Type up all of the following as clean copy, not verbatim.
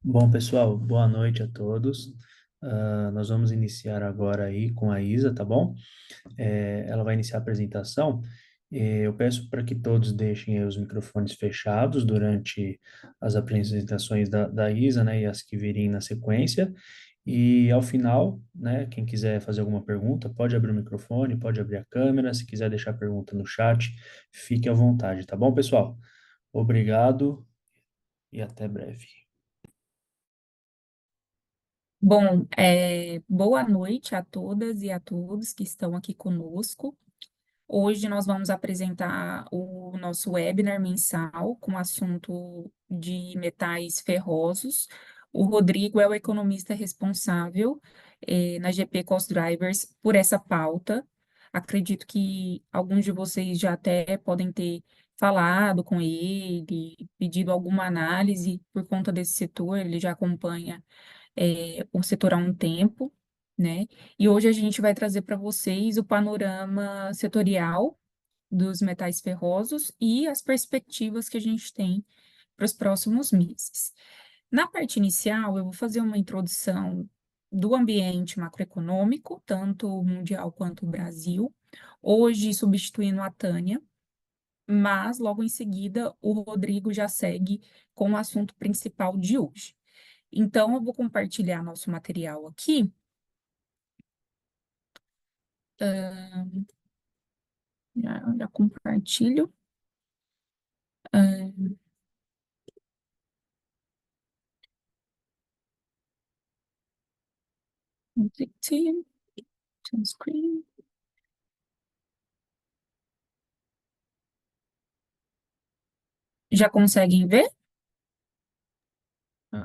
Bom, pessoal, boa noite a todos. Nós vamos iniciar agora aí com a Isa, tá bom? Ela vai iniciar a apresentação. Eu peço para que todos deixem aí os microfones fechados durante as apresentações da Isa, né, e as que virem na sequência. E ao final, né, quem quiser fazer alguma pergunta, pode abrir o microfone, pode abrir a câmera. Se quiser deixar pergunta no chat, fique à vontade, tá bom, pessoal? Obrigado e até breve. Bom, boa noite a todas e a todos que estão aqui conosco. Hoje nós vamos apresentar o nosso webinar mensal com o assunto de metais ferrosos. O Rodrigo é o economista responsável, na GP Cost Drivers por essa pauta. Acredito que alguns de vocês já até podem ter falado com ele, pedido alguma análise por conta desse setor, ele já acompanha o setor há um tempo, né? E hoje a gente vai trazer para vocês o panorama setorial dos metais ferrosos e as perspectivas que a gente tem para os próximos meses. Na parte inicial, eu vou fazer uma introdução do ambiente macroeconômico, tanto mundial quanto o Brasil, hoje substituindo a Tânia, mas logo em seguida o Rodrigo já segue com o assunto principal de hoje. Então, eu vou compartilhar nosso material aqui. Já compartilho. Ah, Objective, screen. Já conseguem ver?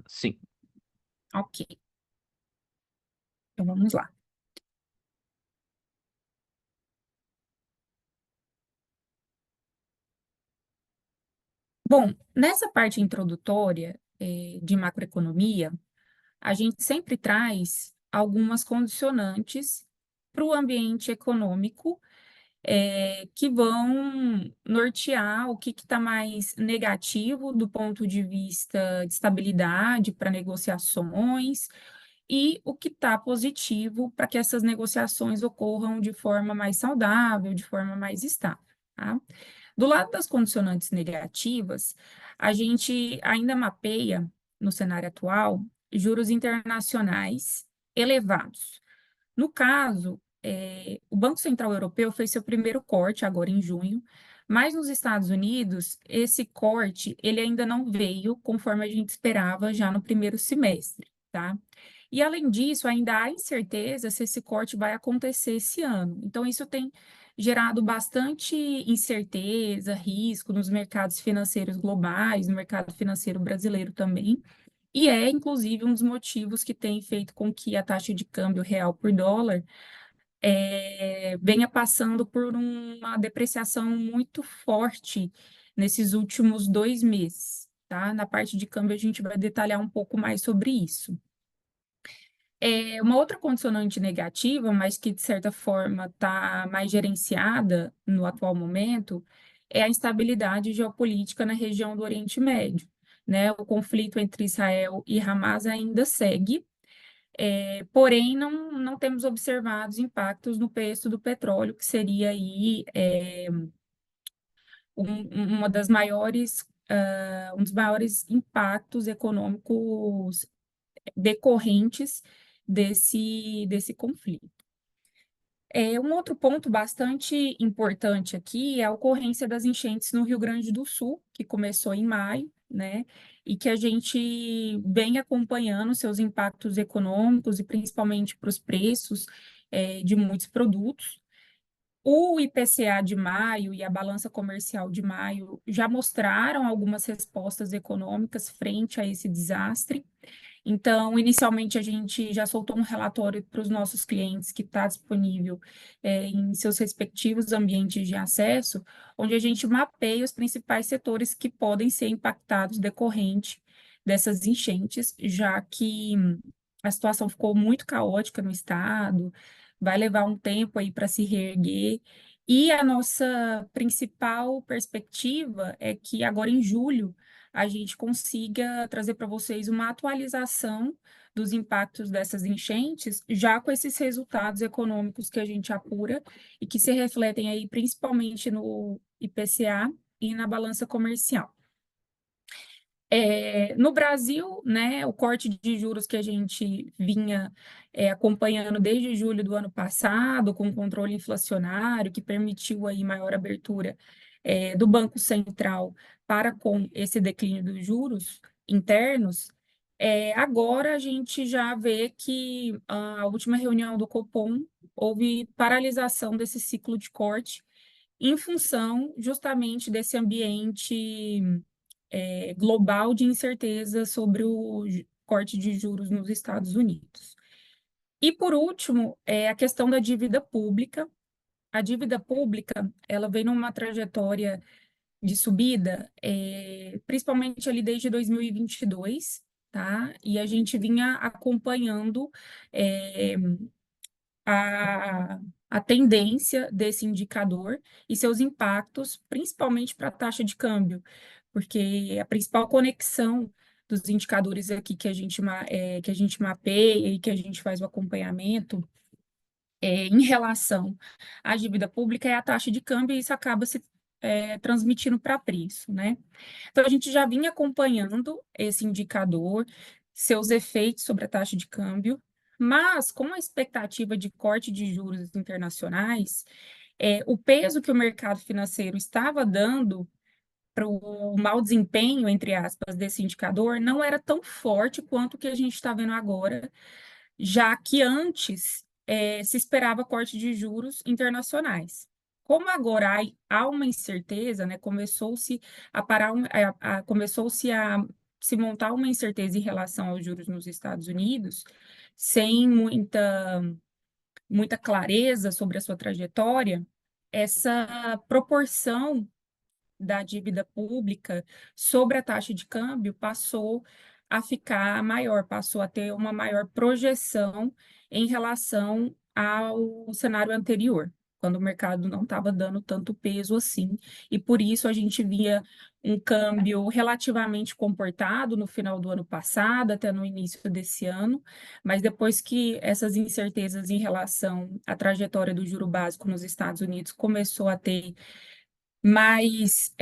Sim. Ok, então vamos lá. Bom, nessa parte introdutória, de macroeconomia, a gente sempre traz algumas condicionantes para o ambiente econômico, que vão nortear o que está mais negativo do ponto de vista de estabilidade para negociações e o que está positivo para que essas negociações ocorram de forma mais saudável, de forma mais estável, tá? Do lado das condicionantes negativas, a gente ainda mapeia, no cenário atual, juros internacionais elevados. No caso, o Banco Central Europeu fez seu primeiro corte agora em junho, mas nos Estados Unidos, esse corte ele ainda não veio conforme a gente esperava já no primeiro semestre, tá? E além disso, ainda há incerteza se esse corte vai acontecer esse ano. Então, isso tem gerado bastante incerteza, risco nos mercados financeiros globais, no mercado financeiro brasileiro também. E é, inclusive, um dos motivos que tem feito com que a taxa de câmbio real por dólar venha passando por uma depreciação muito forte nesses últimos 2 meses, tá? Na parte de câmbio, a gente vai detalhar um pouco mais sobre isso. Uma outra condicionante negativa, mas que de certa forma está mais gerenciada no atual momento, é a instabilidade geopolítica na região do Oriente Médio, né? O conflito entre Israel e Hamas ainda segue, porém não temos observado impactos no preço do petróleo, que seria aí uma das maiores, um dos maiores impactos econômicos decorrentes desse conflito. Um outro ponto bastante importante aqui é a ocorrência das enchentes no Rio Grande do Sul, que começou em maio, né? E que a gente vem acompanhando seus impactos econômicos e principalmente para os preços, de muitos produtos. O IPCA de maio e a balança comercial de maio já mostraram algumas respostas econômicas frente a esse desastre. Então, inicialmente, a gente já soltou um relatório para os nossos clientes que está disponível em seus respectivos ambientes de acesso, onde a gente mapeia os principais setores que podem ser impactados decorrente dessas enchentes, já que a situação ficou muito caótica no estado, vai levar um tempo aí para se reerguer. E a nossa principal perspectiva é que agora em julho a gente consiga trazer para vocês uma atualização dos impactos dessas enchentes, já com esses resultados econômicos que a gente apura e que se refletem aí principalmente no IPCA e na balança comercial. No Brasil, né, o corte de juros que a gente vinha acompanhando desde julho do ano passado, com controle inflacionário, que permitiu aí maior abertura do Banco Central para com esse declínio dos juros internos, agora a gente já vê que a última reunião do Copom houve paralisação desse ciclo de corte em função justamente desse ambiente global de incerteza sobre o corte de juros nos Estados Unidos. E, por último, a questão da dívida pública. A dívida pública, ela vem numa trajetória de subida, principalmente ali desde 2022, tá? E a gente vinha acompanhando a tendência desse indicador e seus impactos, principalmente para a taxa de câmbio, porque a principal conexão dos indicadores aqui que a gente mapeia e que a gente faz o acompanhamento em relação à dívida pública é a taxa de câmbio, e isso acaba se transmitindo para preço, né? Então, a gente já vinha acompanhando esse indicador, seus efeitos sobre a taxa de câmbio, mas com a expectativa de corte de juros internacionais, o peso que o mercado financeiro estava dando para o mau desempenho, entre aspas, desse indicador não era tão forte quanto o que a gente está vendo agora, já que antes se esperava corte de juros internacionais. Como agora há uma incerteza, né, começou-se a se montar uma incerteza em relação aos juros nos Estados Unidos, sem muita clareza sobre a sua trajetória, essa proporção da dívida pública sobre a taxa de câmbio passou a ficar maior, passou a ter uma maior projeção em relação ao cenário anterior, quando o mercado não estava dando tanto peso assim, e por isso a gente via um câmbio relativamente comportado no final do ano passado, até no início desse ano, mas depois que essas incertezas em relação à trajetória do juro básico nos Estados Unidos começou a ter mais,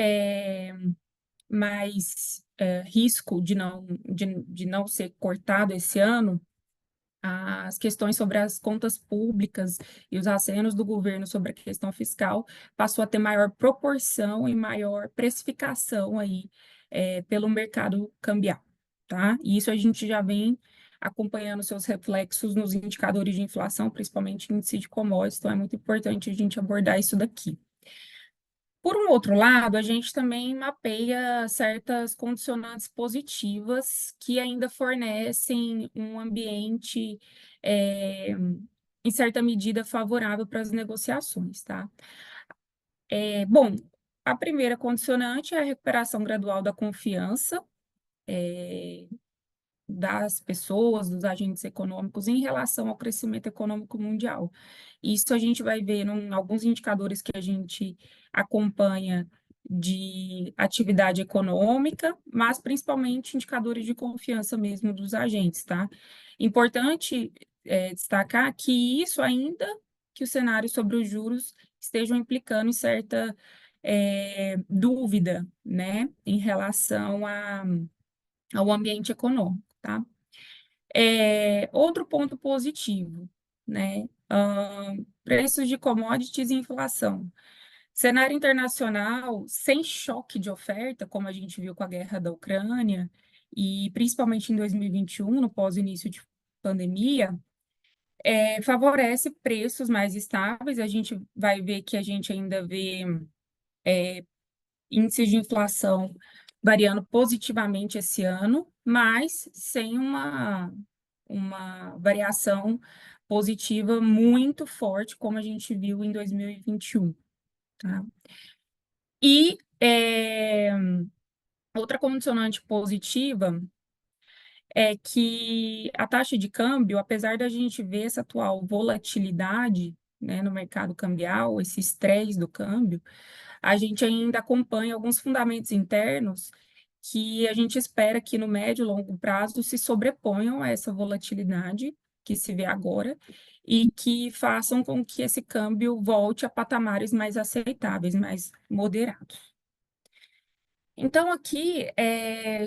risco de não ser cortado esse ano, as questões sobre as contas públicas e os acenos do governo sobre a questão fiscal passou a ter maior proporção e maior precificação aí, pelo mercado cambial, tá? E isso a gente já vem acompanhando seus reflexos nos indicadores de inflação, principalmente índice de commodities, então é muito importante a gente abordar isso daqui. Por um outro lado, a gente também mapeia certas condicionantes positivas que ainda fornecem um ambiente, em certa medida, favorável para as negociações, tá? Bom, a primeira condicionante é a recuperação gradual da confiança, das pessoas, dos agentes econômicos em relação ao crescimento econômico mundial. Isso a gente vai ver em alguns indicadores que a gente acompanha de atividade econômica, mas principalmente indicadores de confiança mesmo dos agentes, tá? Importante destacar que isso ainda que o cenário sobre os juros estejam implicando em certa dúvida, né, em relação ao ambiente econômico, tá? Outro ponto positivo, né? Preços de commodities e inflação. Cenário internacional sem choque de oferta, como a gente viu com a guerra da Ucrânia, e principalmente em 2021, no pós-início de pandemia, favorece preços mais estáveis. A gente vai ver que a gente ainda vê índices de inflação variando positivamente esse ano, mas sem uma variação positiva muito forte, como a gente viu em 2021, tá? E outra condicionante positiva é que a taxa de câmbio, apesar da gente ver essa atual volatilidade, né, no mercado cambial, esse estresse do câmbio, a gente ainda acompanha alguns fundamentos internos que a gente espera que no médio e longo prazo se sobreponham a essa volatilidade que se vê agora e que façam com que esse câmbio volte a patamares mais aceitáveis, mais moderados. Então, aqui,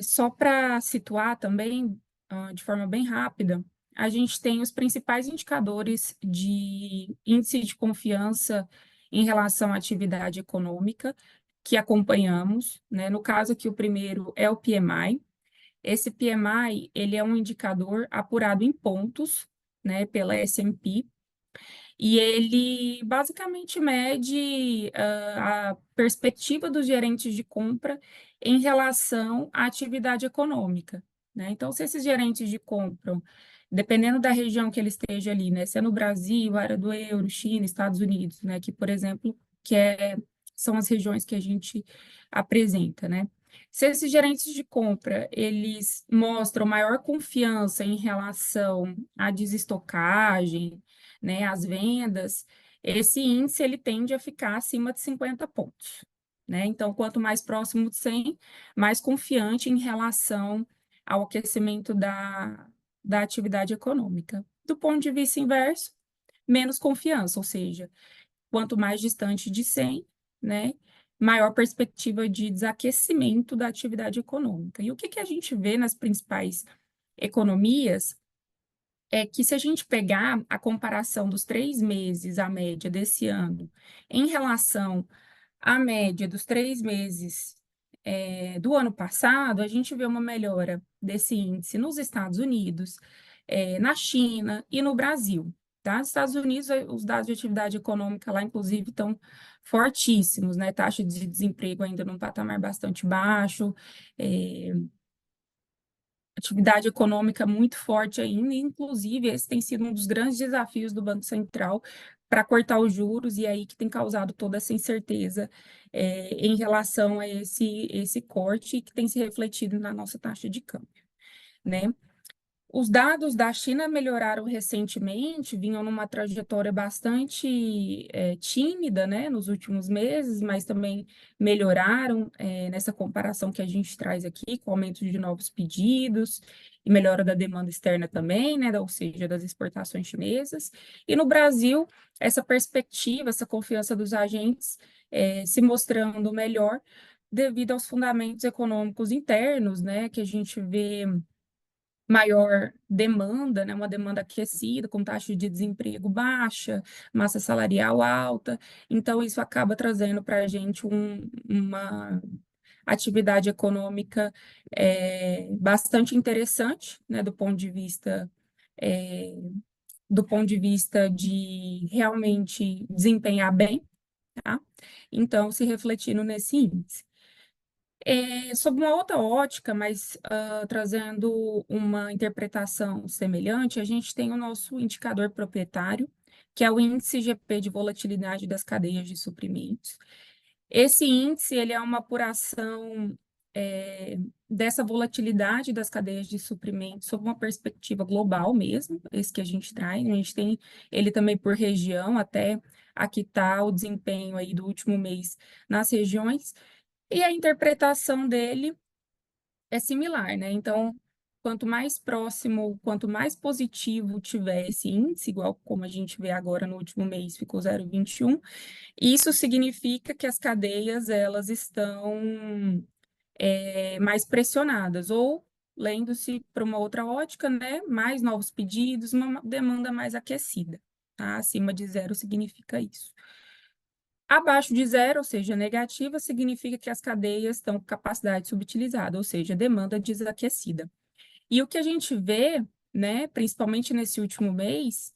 só para situar também, de forma bem rápida, a gente tem os principais indicadores de índice de confiança em relação à atividade econômica que acompanhamos, né? No caso aqui, o primeiro é o PMI. Esse PMI, ele é um indicador apurado em pontos, né, pela S&P, e ele basicamente mede a perspectiva dos gerentes de compra em relação à atividade econômica, né? Então, se esses gerentes de compra, dependendo da região que ele esteja ali, né? Se é no Brasil, área do euro, China, Estados Unidos, né? Que, por exemplo, são as regiões que a gente apresenta, né? Se esses gerentes de compra, eles mostram maior confiança em relação à desestocagem, né, as vendas, esse índice ele tende a ficar acima de 50 pontos, né? Então, quanto mais próximo de 100, mais confiante em relação ao aquecimento da atividade econômica. Do ponto de vista inverso, menos confiança, ou seja, quanto mais distante de 100, né, maior perspectiva de desaquecimento da atividade econômica. E o que a gente vê nas principais economias é que se a gente pegar a comparação dos 3 meses, a média desse ano, em relação à média dos 3 meses do ano passado, a gente vê uma melhora desse índice nos Estados Unidos, na China e no Brasil. Tá? Nos Estados Unidos, os dados de atividade econômica lá, inclusive, estão fortíssimos, né? Taxa de desemprego ainda num patamar bastante baixo, atividade econômica muito forte ainda, e, inclusive, esse tem sido um dos grandes desafios do Banco Central para cortar os juros, e aí que tem causado toda essa incerteza em relação a esse corte que tem se refletido na nossa taxa de câmbio, né? Os dados da China melhoraram recentemente, vinham numa trajetória bastante tímida, né, nos últimos meses, mas também melhoraram nessa comparação que a gente traz aqui, com o aumento de novos pedidos e melhora da demanda externa também, né, ou seja, das exportações chinesas. E no Brasil, essa perspectiva, essa confiança dos agentes se mostrando melhor devido aos fundamentos econômicos internos, né, que a gente vê maior demanda, né, uma demanda aquecida, com taxa de desemprego baixa, massa salarial alta, então isso acaba trazendo para a gente uma atividade econômica bastante interessante, né, é, do ponto de vista de realmente desempenhar bem, tá? Então, se refletindo nesse índice. Sob uma outra ótica, mas trazendo uma interpretação semelhante, a gente tem o nosso indicador proprietário, que é o índice GP de volatilidade das cadeias de suprimentos. Esse índice ele é uma apuração dessa volatilidade das cadeias de suprimentos sob uma perspectiva global mesmo, esse que a gente traz. A gente tem ele também por região, até aqui está o desempenho aí do último mês nas regiões. E a interpretação dele é similar, né? Então, quanto mais próximo, quanto mais positivo tiver esse índice, igual como a gente vê agora no último mês, ficou 0,21, isso significa que as cadeias elas estão mais pressionadas, ou lendo-se para uma outra ótica, né? Mais novos pedidos, uma demanda mais aquecida, tá? Acima de 0 significa isso. Abaixo de 0, ou seja, negativa, significa que as cadeias estão com capacidade subutilizada, ou seja, demanda desaquecida. E o que a gente vê, né, principalmente nesse último mês,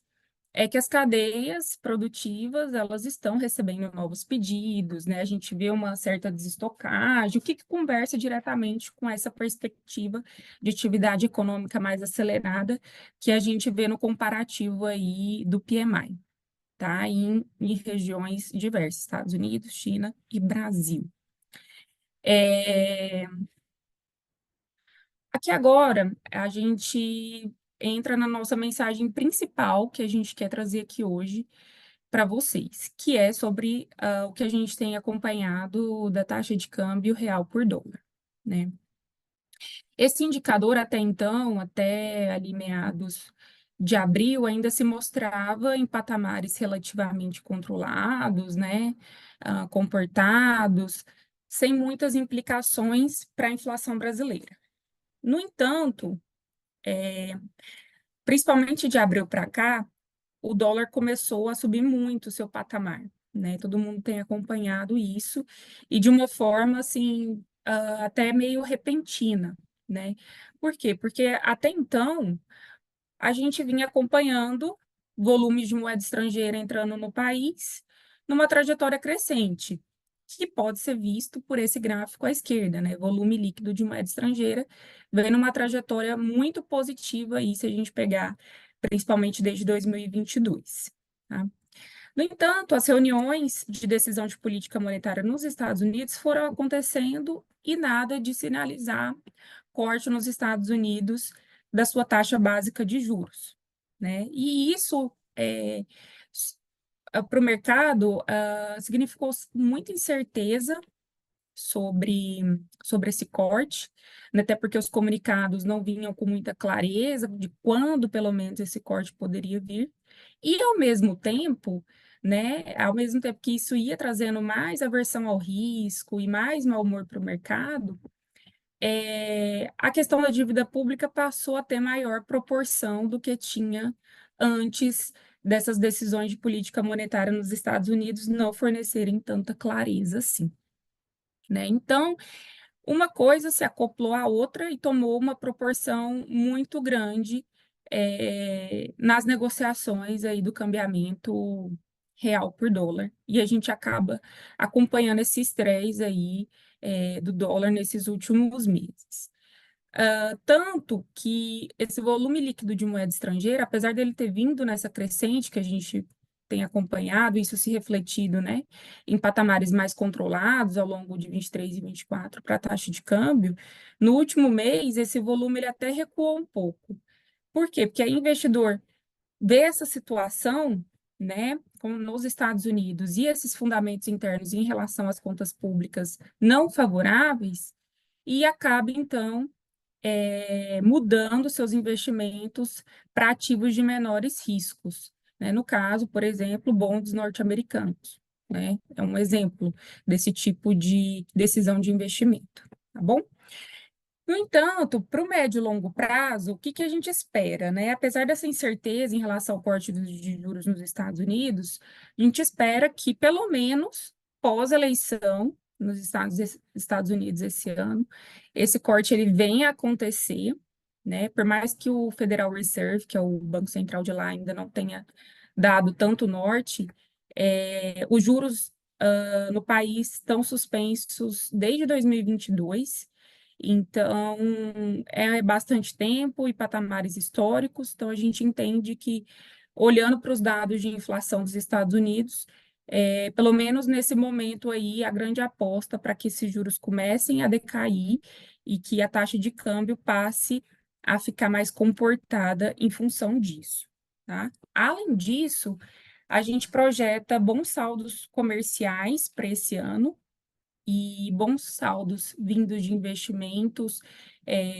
é que as cadeias produtivas, elas estão recebendo novos pedidos, né? A gente vê uma certa desestocagem, o que conversa diretamente com essa perspectiva de atividade econômica mais acelerada que a gente vê no comparativo aí do PMI. Tá? Em regiões diversas, Estados Unidos, China e Brasil. Aqui agora, a gente entra na nossa mensagem principal que a gente quer trazer aqui hoje para vocês, que é sobre o que a gente tem acompanhado da taxa de câmbio real por dólar, né? Esse indicador, até então, até ali meados de abril, ainda se mostrava em patamares relativamente controlados, né, comportados, sem muitas implicações para a inflação brasileira. No entanto, principalmente de abril para cá, o dólar começou a subir muito o seu patamar, né? Todo mundo tem acompanhado isso, e de uma forma, assim, até meio repentina, né? Por quê? Porque até então, a gente vinha acompanhando volumes de moeda estrangeira entrando no país numa trajetória crescente, que pode ser visto por esse gráfico à esquerda, né? Volume líquido de moeda estrangeira vem numa trajetória muito positiva aí, se a gente pegar principalmente desde 2022, tá? No entanto, as reuniões de decisão de política monetária nos Estados Unidos foram acontecendo e nada de sinalizar corte nos Estados Unidos da sua taxa básica de juros, né? E isso para o mercado significou muita incerteza sobre esse corte, né? Até porque os comunicados não vinham com muita clareza de quando, pelo menos, esse corte poderia vir. E, ao mesmo tempo que isso ia trazendo mais aversão ao risco e mais mau humor para o mercado, a questão da dívida pública passou a ter maior proporção do que tinha antes dessas decisões de política monetária nos Estados Unidos não fornecerem tanta clareza assim, né? Então, uma coisa se acoplou à outra e tomou uma proporção muito grande nas negociações aí do cambiamento real por dólar. E a gente acaba acompanhando esse estresse aí do dólar nesses últimos meses. Tanto que esse volume líquido de moeda estrangeira, apesar dele ter vindo nessa crescente que a gente tem acompanhado, isso se refletido, né, em patamares mais controlados ao longo de 23 e 24 para a taxa de câmbio, no último mês esse volume ele até recuou um pouco. Por quê? Porque aí o investidor vê essa situação, né, como nos Estados Unidos e esses fundamentos internos em relação às contas públicas não favoráveis e acaba então mudando seus investimentos para ativos de menores riscos, né? No caso, por exemplo, bonds norte-americanos, né? É um exemplo desse tipo de decisão de investimento, tá bom? No entanto, para o médio e longo prazo, o que que a gente espera, né? Apesar dessa incerteza em relação ao corte de juros nos Estados Unidos, a gente espera que, pelo menos pós-eleição nos Estados Unidos esse ano, esse corte ele venha a acontecer, né? Por mais que o Federal Reserve, que é o Banco Central de lá, ainda não tenha dado tanto norte, os juros no país estão suspensos desde 2022. Então, é bastante tempo e patamares históricos, então a gente entende que, olhando para os dados de inflação dos Estados Unidos, pelo menos nesse momento aí, a grande aposta para que esses juros comecem a decair e que a taxa de câmbio passe a ficar mais comportada em função disso, tá? Além disso, a gente projeta bons saldos comerciais para esse ano, e bons saldos vindos de investimentos,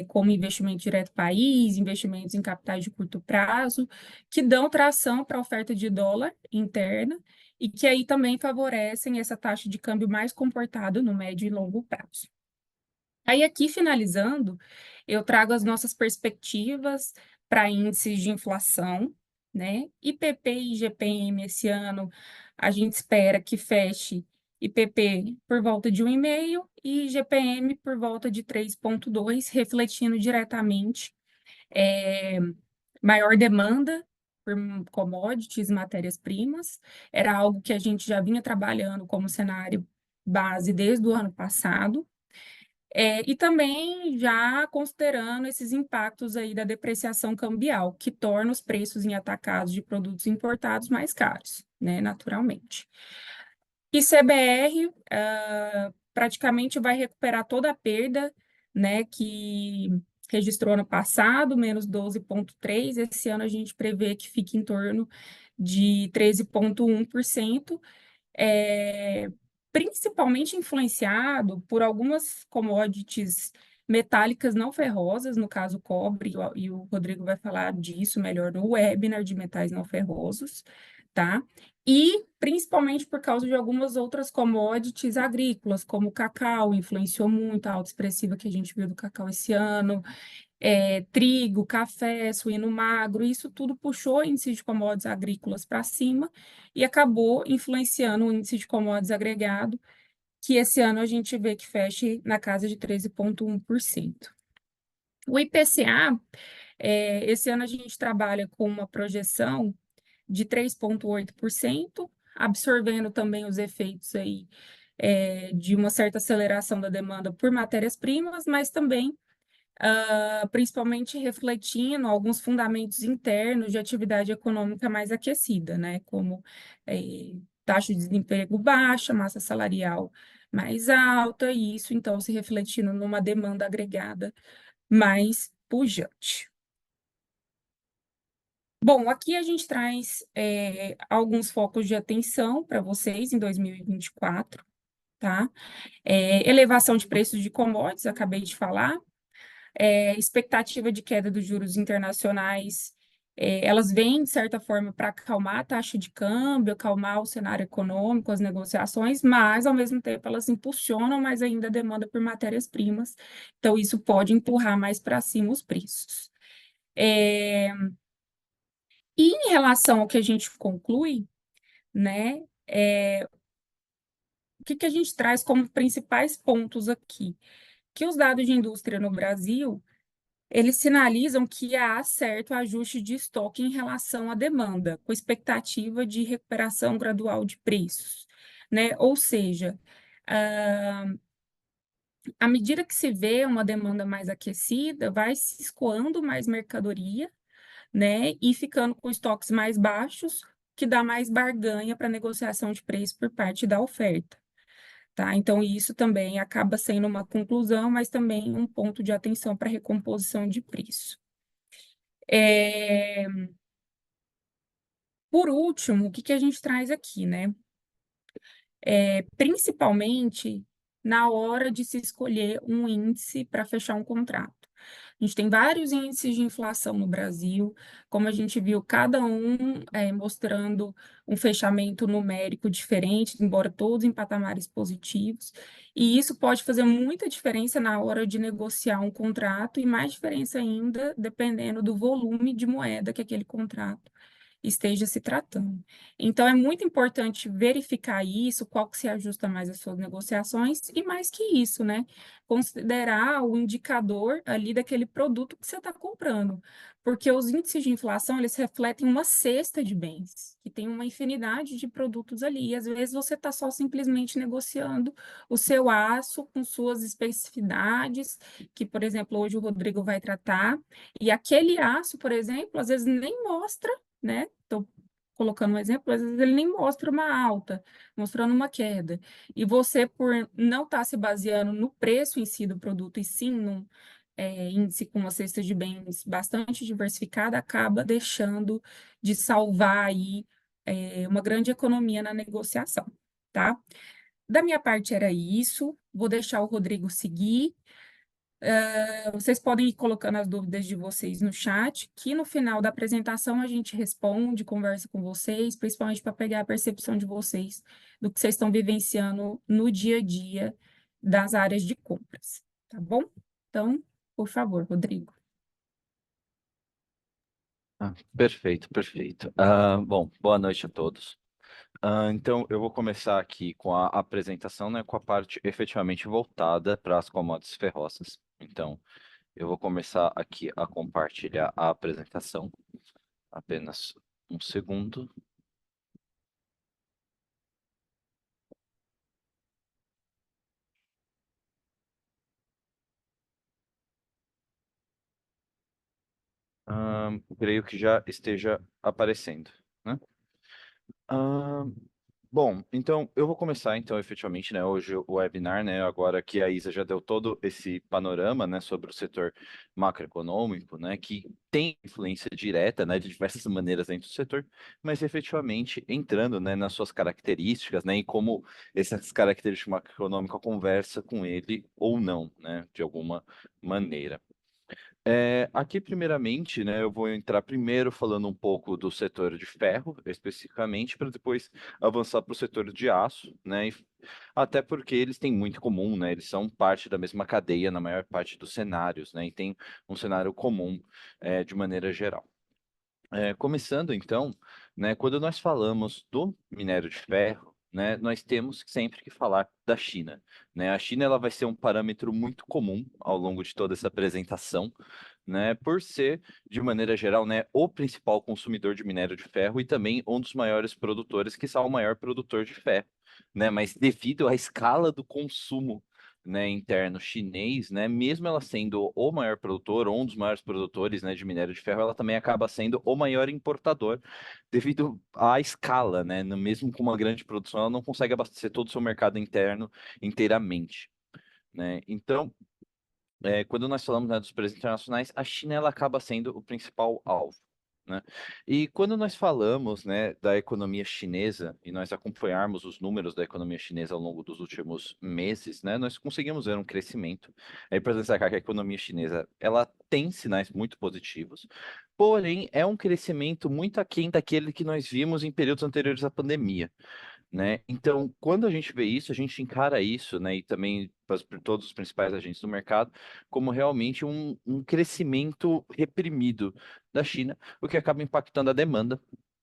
como investimento direto país, investimentos em capitais de curto prazo, que dão tração para a oferta de dólar interna e que aí também favorecem essa taxa de câmbio mais comportada no médio e longo prazo. Aí, aqui finalizando, eu trago as nossas perspectivas para índices de inflação, né? IPP e IGPM esse ano, a gente espera que feche IPP por volta de 1,5 e IGPM por volta de 3,2, refletindo diretamente maior demanda por commodities, matérias-primas. Era algo que a gente já vinha trabalhando como cenário base desde o ano passado. E também já considerando esses impactos aí da depreciação cambial, que torna os preços em atacados de produtos importados mais caros, né, naturalmente. ICBR praticamente vai recuperar toda a perda, né, que registrou ano passado, menos 12,3%. Esse ano a gente prevê que fique em torno de 13,1%, principalmente influenciado por algumas commodities metálicas não ferrosas, no caso cobre, e o Rodrigo vai falar disso melhor no webinar de metais não ferrosos, tá? E principalmente por causa de algumas outras commodities agrícolas, como o cacau, influenciou muito a alta expressiva que a gente viu do cacau esse ano, trigo, café, suíno magro, isso tudo puxou o índice de commodities agrícolas para cima e acabou influenciando o índice de commodities agregado, que esse ano a gente vê que fecha na casa de 13,1%. O IPCA, esse ano a gente trabalha com uma projeção de 3,8%, absorvendo também os efeitos aí, de uma certa aceleração da demanda por matérias-primas, mas também principalmente refletindo alguns fundamentos internos de atividade econômica mais aquecida, né? Como taxa de desemprego baixa, massa salarial mais alta, e isso então se refletindo numa demanda agregada mais pujante. Bom, aqui a gente traz alguns focos de atenção para vocês em 2024, tá? Elevação de preços de commodities, acabei de falar. Expectativa de queda dos juros internacionais, elas vêm, de certa forma, para acalmar a taxa de câmbio, acalmar o cenário econômico, as negociações, mas, ao mesmo tempo, elas impulsionam mais ainda a demanda por matérias-primas, então isso pode empurrar mais para cima os preços. E em relação ao que a gente conclui, né, o que a gente traz como principais pontos aqui? Que os dados de indústria no Brasil eles sinalizam que há certo ajuste de estoque em relação à demanda, com expectativa de recuperação gradual de preços, né? Ou seja, à medida que se vê uma demanda mais aquecida, vai se escoando mais mercadoria, né? E ficando com estoques mais baixos, que dá mais barganha para negociação de preço por parte da oferta. Tá? Então, isso também acaba sendo uma conclusão, mas também um ponto de atenção para recomposição de preço. Por último, o que a gente traz aqui, né? Principalmente na hora de se escolher um índice para fechar um contrato. A gente tem vários índices de inflação no Brasil, como a gente viu, cada um mostrando um fechamento numérico diferente, embora todos em patamares positivos, e isso pode fazer muita diferença na hora de negociar um contrato, e mais diferença ainda dependendo do volume de moeda que aquele contrato esteja se tratando. Então, é muito importante verificar isso, qual que se ajusta mais às suas negociações, e mais que isso, né? Considerar o indicador ali daquele produto que você está comprando. Porque os índices de inflação, eles refletem uma cesta de bens, que tem uma infinidade de produtos ali. E às vezes você está só simplesmente negociando o seu aço com suas especificidades, que, por exemplo, hoje o Rodrigo vai tratar, e aquele aço, por exemplo, às vezes nem mostra, né? Estou colocando um exemplo, às vezes ele nem mostra uma alta, mostrando uma queda. E você, por não estar se baseando no preço em si do produto, e sim num índice com uma cesta de bens bastante diversificada, acaba deixando de salvar aí uma grande economia na negociação, tá? Da minha parte era isso, vou deixar o Rodrigo seguir. Vocês podem ir colocando as dúvidas de vocês no chat, que no final da apresentação a gente responde, conversa com vocês, principalmente para pegar a percepção de vocês do que vocês estão vivenciando no dia a dia das áreas de compras, tá bom? Então, por favor, Rodrigo. Perfeito, perfeito. Bom, boa noite a todos. Então, eu vou começar aqui com a apresentação, né, com a parte efetivamente voltada para as commodities ferrosas. Então, eu vou começar aqui a compartilhar a apresentação. Apenas um segundo. Creio que já esteja aparecendo, né? Bom, então eu vou começar então efetivamente, né, hoje o webinar, né, agora que a Isa já deu todo esse panorama, né, sobre o setor macroeconômico, né, que tem influência direta, né, de diversas maneiras dentro do setor, mas efetivamente entrando, né, nas suas características, né, e como essas características macroeconômicas conversa com ele ou não, né, de alguma maneira. Aqui, primeiramente, né, eu vou entrar primeiro falando um pouco do setor de ferro, especificamente, para depois avançar para o setor de aço, né, até porque eles têm muito em comum, né, eles são parte da mesma cadeia na maior parte dos cenários, né, e tem um cenário comum, de maneira geral. Começando então, né, quando nós falamos do minério de ferro, né, nós temos sempre que falar da China, né? A China ela vai ser um parâmetro muito comum ao longo de toda essa apresentação, né, por ser, de maneira geral, né, o principal consumidor de minério de ferro e também um dos maiores produtores, que o maior produtor de ferro, né? Mas devido à escala do consumo, né, interno chinês, né, mesmo ela sendo o maior produtor, ou um dos maiores produtores, né, de minério de ferro, ela também acaba sendo o maior importador devido à escala, né, mesmo com uma grande produção, ela não consegue abastecer todo o seu mercado interno inteiramente, né? Então, quando nós falamos, né, dos preços internacionais, a China ela acaba sendo o principal alvo, né? E quando nós falamos, né, da economia chinesa e nós acompanharmos os números da economia chinesa ao longo dos últimos meses, né, nós conseguimos ver um crescimento. É importante destacar que a economia chinesa ela tem sinais muito positivos, porém é um crescimento muito aquém daquele que nós vimos em períodos anteriores à pandemia, né? Então, quando a gente vê isso, a gente encara isso, né, e também por todos os principais agentes do mercado, como realmente um crescimento reprimido da China, o que acaba impactando a demanda,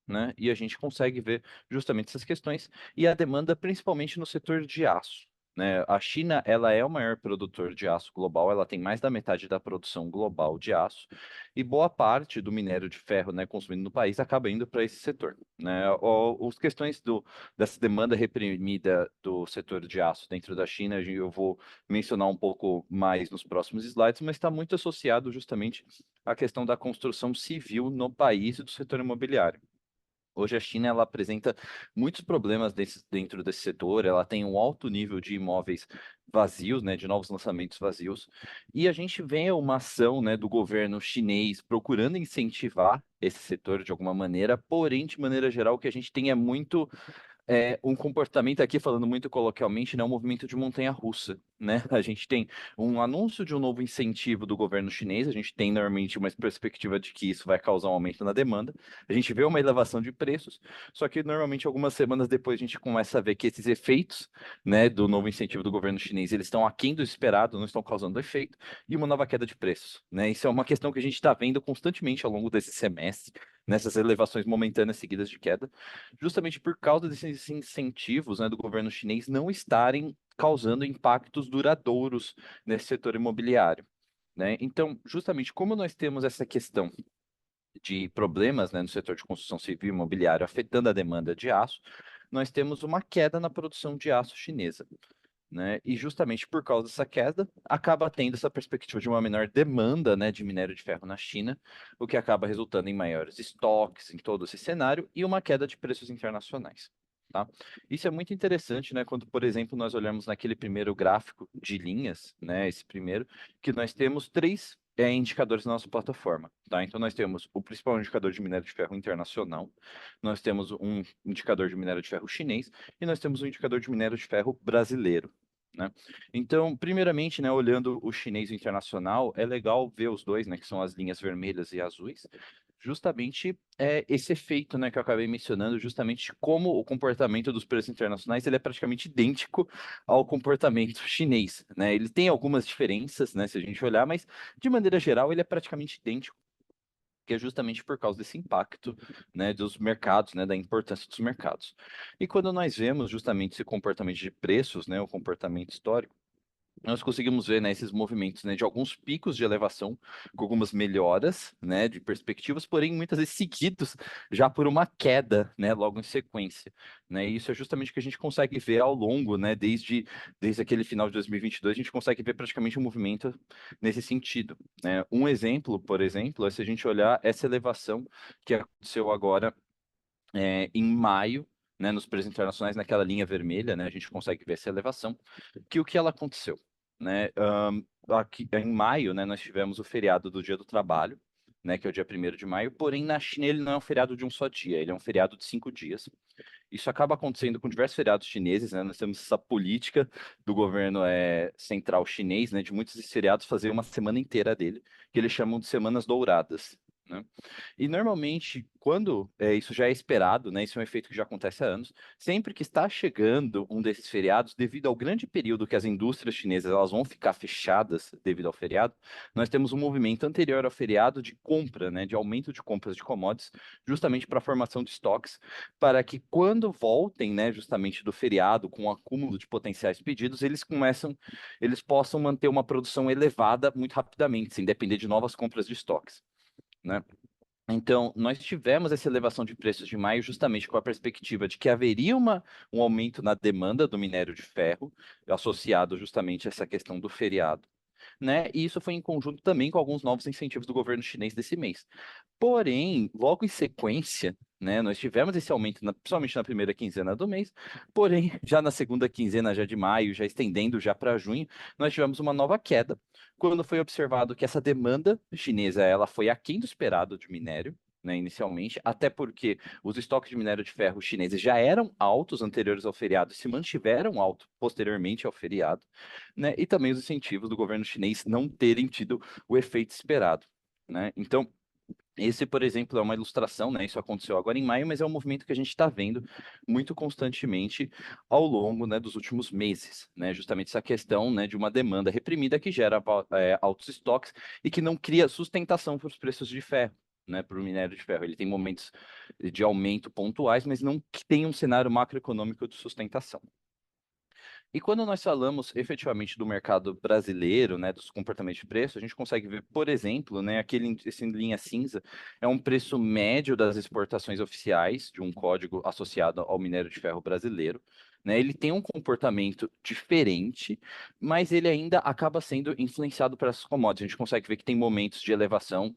né? E a gente consegue ver justamente essas questões e a demanda principalmente no setor de aço. Né? A China, ela é o maior produtor de aço global, ela tem mais da metade da produção global de aço, e boa parte do minério de ferro, né, consumido no país acaba indo para esse setor, né? As questões dessa demanda reprimida do setor de aço dentro da China, eu vou mencionar um pouco mais nos próximos slides, mas está muito associado justamente à questão da construção civil no país e do setor imobiliário. Hoje a China ela apresenta muitos problemas dentro desse setor, ela tem um alto nível de imóveis vazios, né, de novos lançamentos vazios, e a gente vê uma ação, né, do governo chinês procurando incentivar esse setor de alguma maneira, porém, de maneira geral, o que a gente tem é muito um comportamento aqui, falando muito coloquialmente, né, um movimento de montanha-russa, né? A gente tem um anúncio de um novo incentivo do governo chinês, a gente tem normalmente uma perspectiva de que isso vai causar um aumento na demanda, a gente vê uma elevação de preços, só que normalmente algumas semanas depois a gente começa a ver que esses efeitos, né, do novo incentivo do governo chinês, eles estão aquém do esperado, não estão causando efeito, e uma nova queda de preços, né? Isso é uma questão que a gente está vendo constantemente ao longo desse semestre, nessas elevações momentâneas seguidas de queda, justamente por causa desses incentivos, né, do governo chinês não estarem causando impactos duradouros nesse setor imobiliário, né? Então, justamente como nós temos essa questão de problemas, né, no setor de construção civil e imobiliário afetando a demanda de aço, nós temos uma queda na produção de aço chinesa, né? E justamente por causa dessa queda, acaba tendo essa perspectiva de uma menor demanda, né, de minério de ferro na China, o que acaba resultando em maiores estoques em todo esse cenário e uma queda de preços internacionais. Tá? Isso é muito interessante, né? Quando, por exemplo, nós olhamos naquele primeiro gráfico de linhas, né? Esse primeiro, que nós temos três indicadores na nossa plataforma, tá? Então nós temos o principal indicador de minério de ferro internacional, nós temos um indicador de minério de ferro chinês e nós temos um indicador de minério de ferro brasileiro, né? Então, primeiramente, né, olhando o chinês e o internacional, é legal ver os dois, né, que são as linhas vermelhas e azuis, justamente esse efeito, né, que eu acabei mencionando, justamente como o comportamento dos preços internacionais ele é praticamente idêntico ao comportamento chinês, né? Ele tem algumas diferenças, né, se a gente olhar, mas de maneira geral ele é praticamente idêntico, que é justamente por causa desse impacto, né, dos mercados, né, da importância dos mercados. E quando nós vemos justamente esse comportamento de preços, né, o comportamento histórico, nós conseguimos ver, né, esses movimentos, né, de alguns picos de elevação, com algumas melhoras, né, de perspectivas, porém muitas vezes seguidos já por uma queda, né, logo em sequência, né, e isso é justamente o que a gente consegue ver ao longo, né, desde aquele final de 2022, a gente consegue ver praticamente um movimento nesse sentido, né. Um exemplo, por exemplo, é se a gente olhar essa elevação que aconteceu agora em maio, né, nos preços internacionais, naquela linha vermelha, né, a gente consegue ver essa elevação, que o que ela aconteceu, né, aqui em maio, né, nós tivemos o feriado do Dia do Trabalho, né, que é o dia 1º de maio, porém na China ele não é um feriado de um só dia, ele é um feriado de 5 dias. Isso acaba acontecendo com diversos feriados chineses, né? Nós temos essa política do governo central chinês, né, de muitos desses feriados fazer uma semana inteira dele, que eles chamam de semanas douradas, né? E normalmente, quando isso já é esperado, né, isso é um efeito que já acontece há anos, sempre que está chegando um desses feriados, devido ao grande período que as indústrias chinesas elas vão ficar fechadas devido ao feriado, nós temos um movimento anterior ao feriado de compra, né, de aumento de compras de commodities, justamente para a formação de estoques, para que quando voltem, né, justamente do feriado, com o acúmulo de potenciais pedidos, eles possam manter uma produção elevada muito rapidamente, sem depender de novas compras de estoques, né? Então, nós tivemos essa elevação de preços de maio justamente com a perspectiva de que haveria um aumento na demanda do minério de ferro, associado justamente a essa questão do feriado, né? E isso foi em conjunto também com alguns novos incentivos do governo chinês desse mês. Porém, logo em sequência, né, nós tivemos esse aumento, principalmente na primeira quinzena do mês, porém, já na segunda quinzena já de maio, já estendendo já para junho, nós tivemos uma nova queda, quando foi observado que essa demanda chinesa ela foi aquém do esperado de minério, né, inicialmente, até porque os estoques de minério de ferro chineses já eram altos anteriores ao feriado e se mantiveram altos posteriormente ao feriado, né, e também os incentivos do governo chinês não terem tido o efeito esperado, né? Então, esse, por exemplo, é uma ilustração, né? Isso aconteceu agora em maio, mas é um movimento que a gente está vendo muito constantemente ao longo, né, dos últimos meses, né? Justamente essa questão, né, de uma demanda reprimida que gera altos estoques e que não cria sustentação para os preços de ferro, né? Para o minério de ferro. Ele tem momentos de aumento pontuais, mas não que tem um cenário macroeconômico de sustentação. E quando nós falamos efetivamente do mercado brasileiro, né, dos comportamentos de preço, a gente consegue ver, por exemplo, né, esse linha cinza é um preço médio das exportações oficiais de um código associado ao minério de ferro brasileiro. Né, ele tem um comportamento diferente, mas ele ainda acaba sendo influenciado por essas commodities. A gente consegue ver que tem momentos de elevação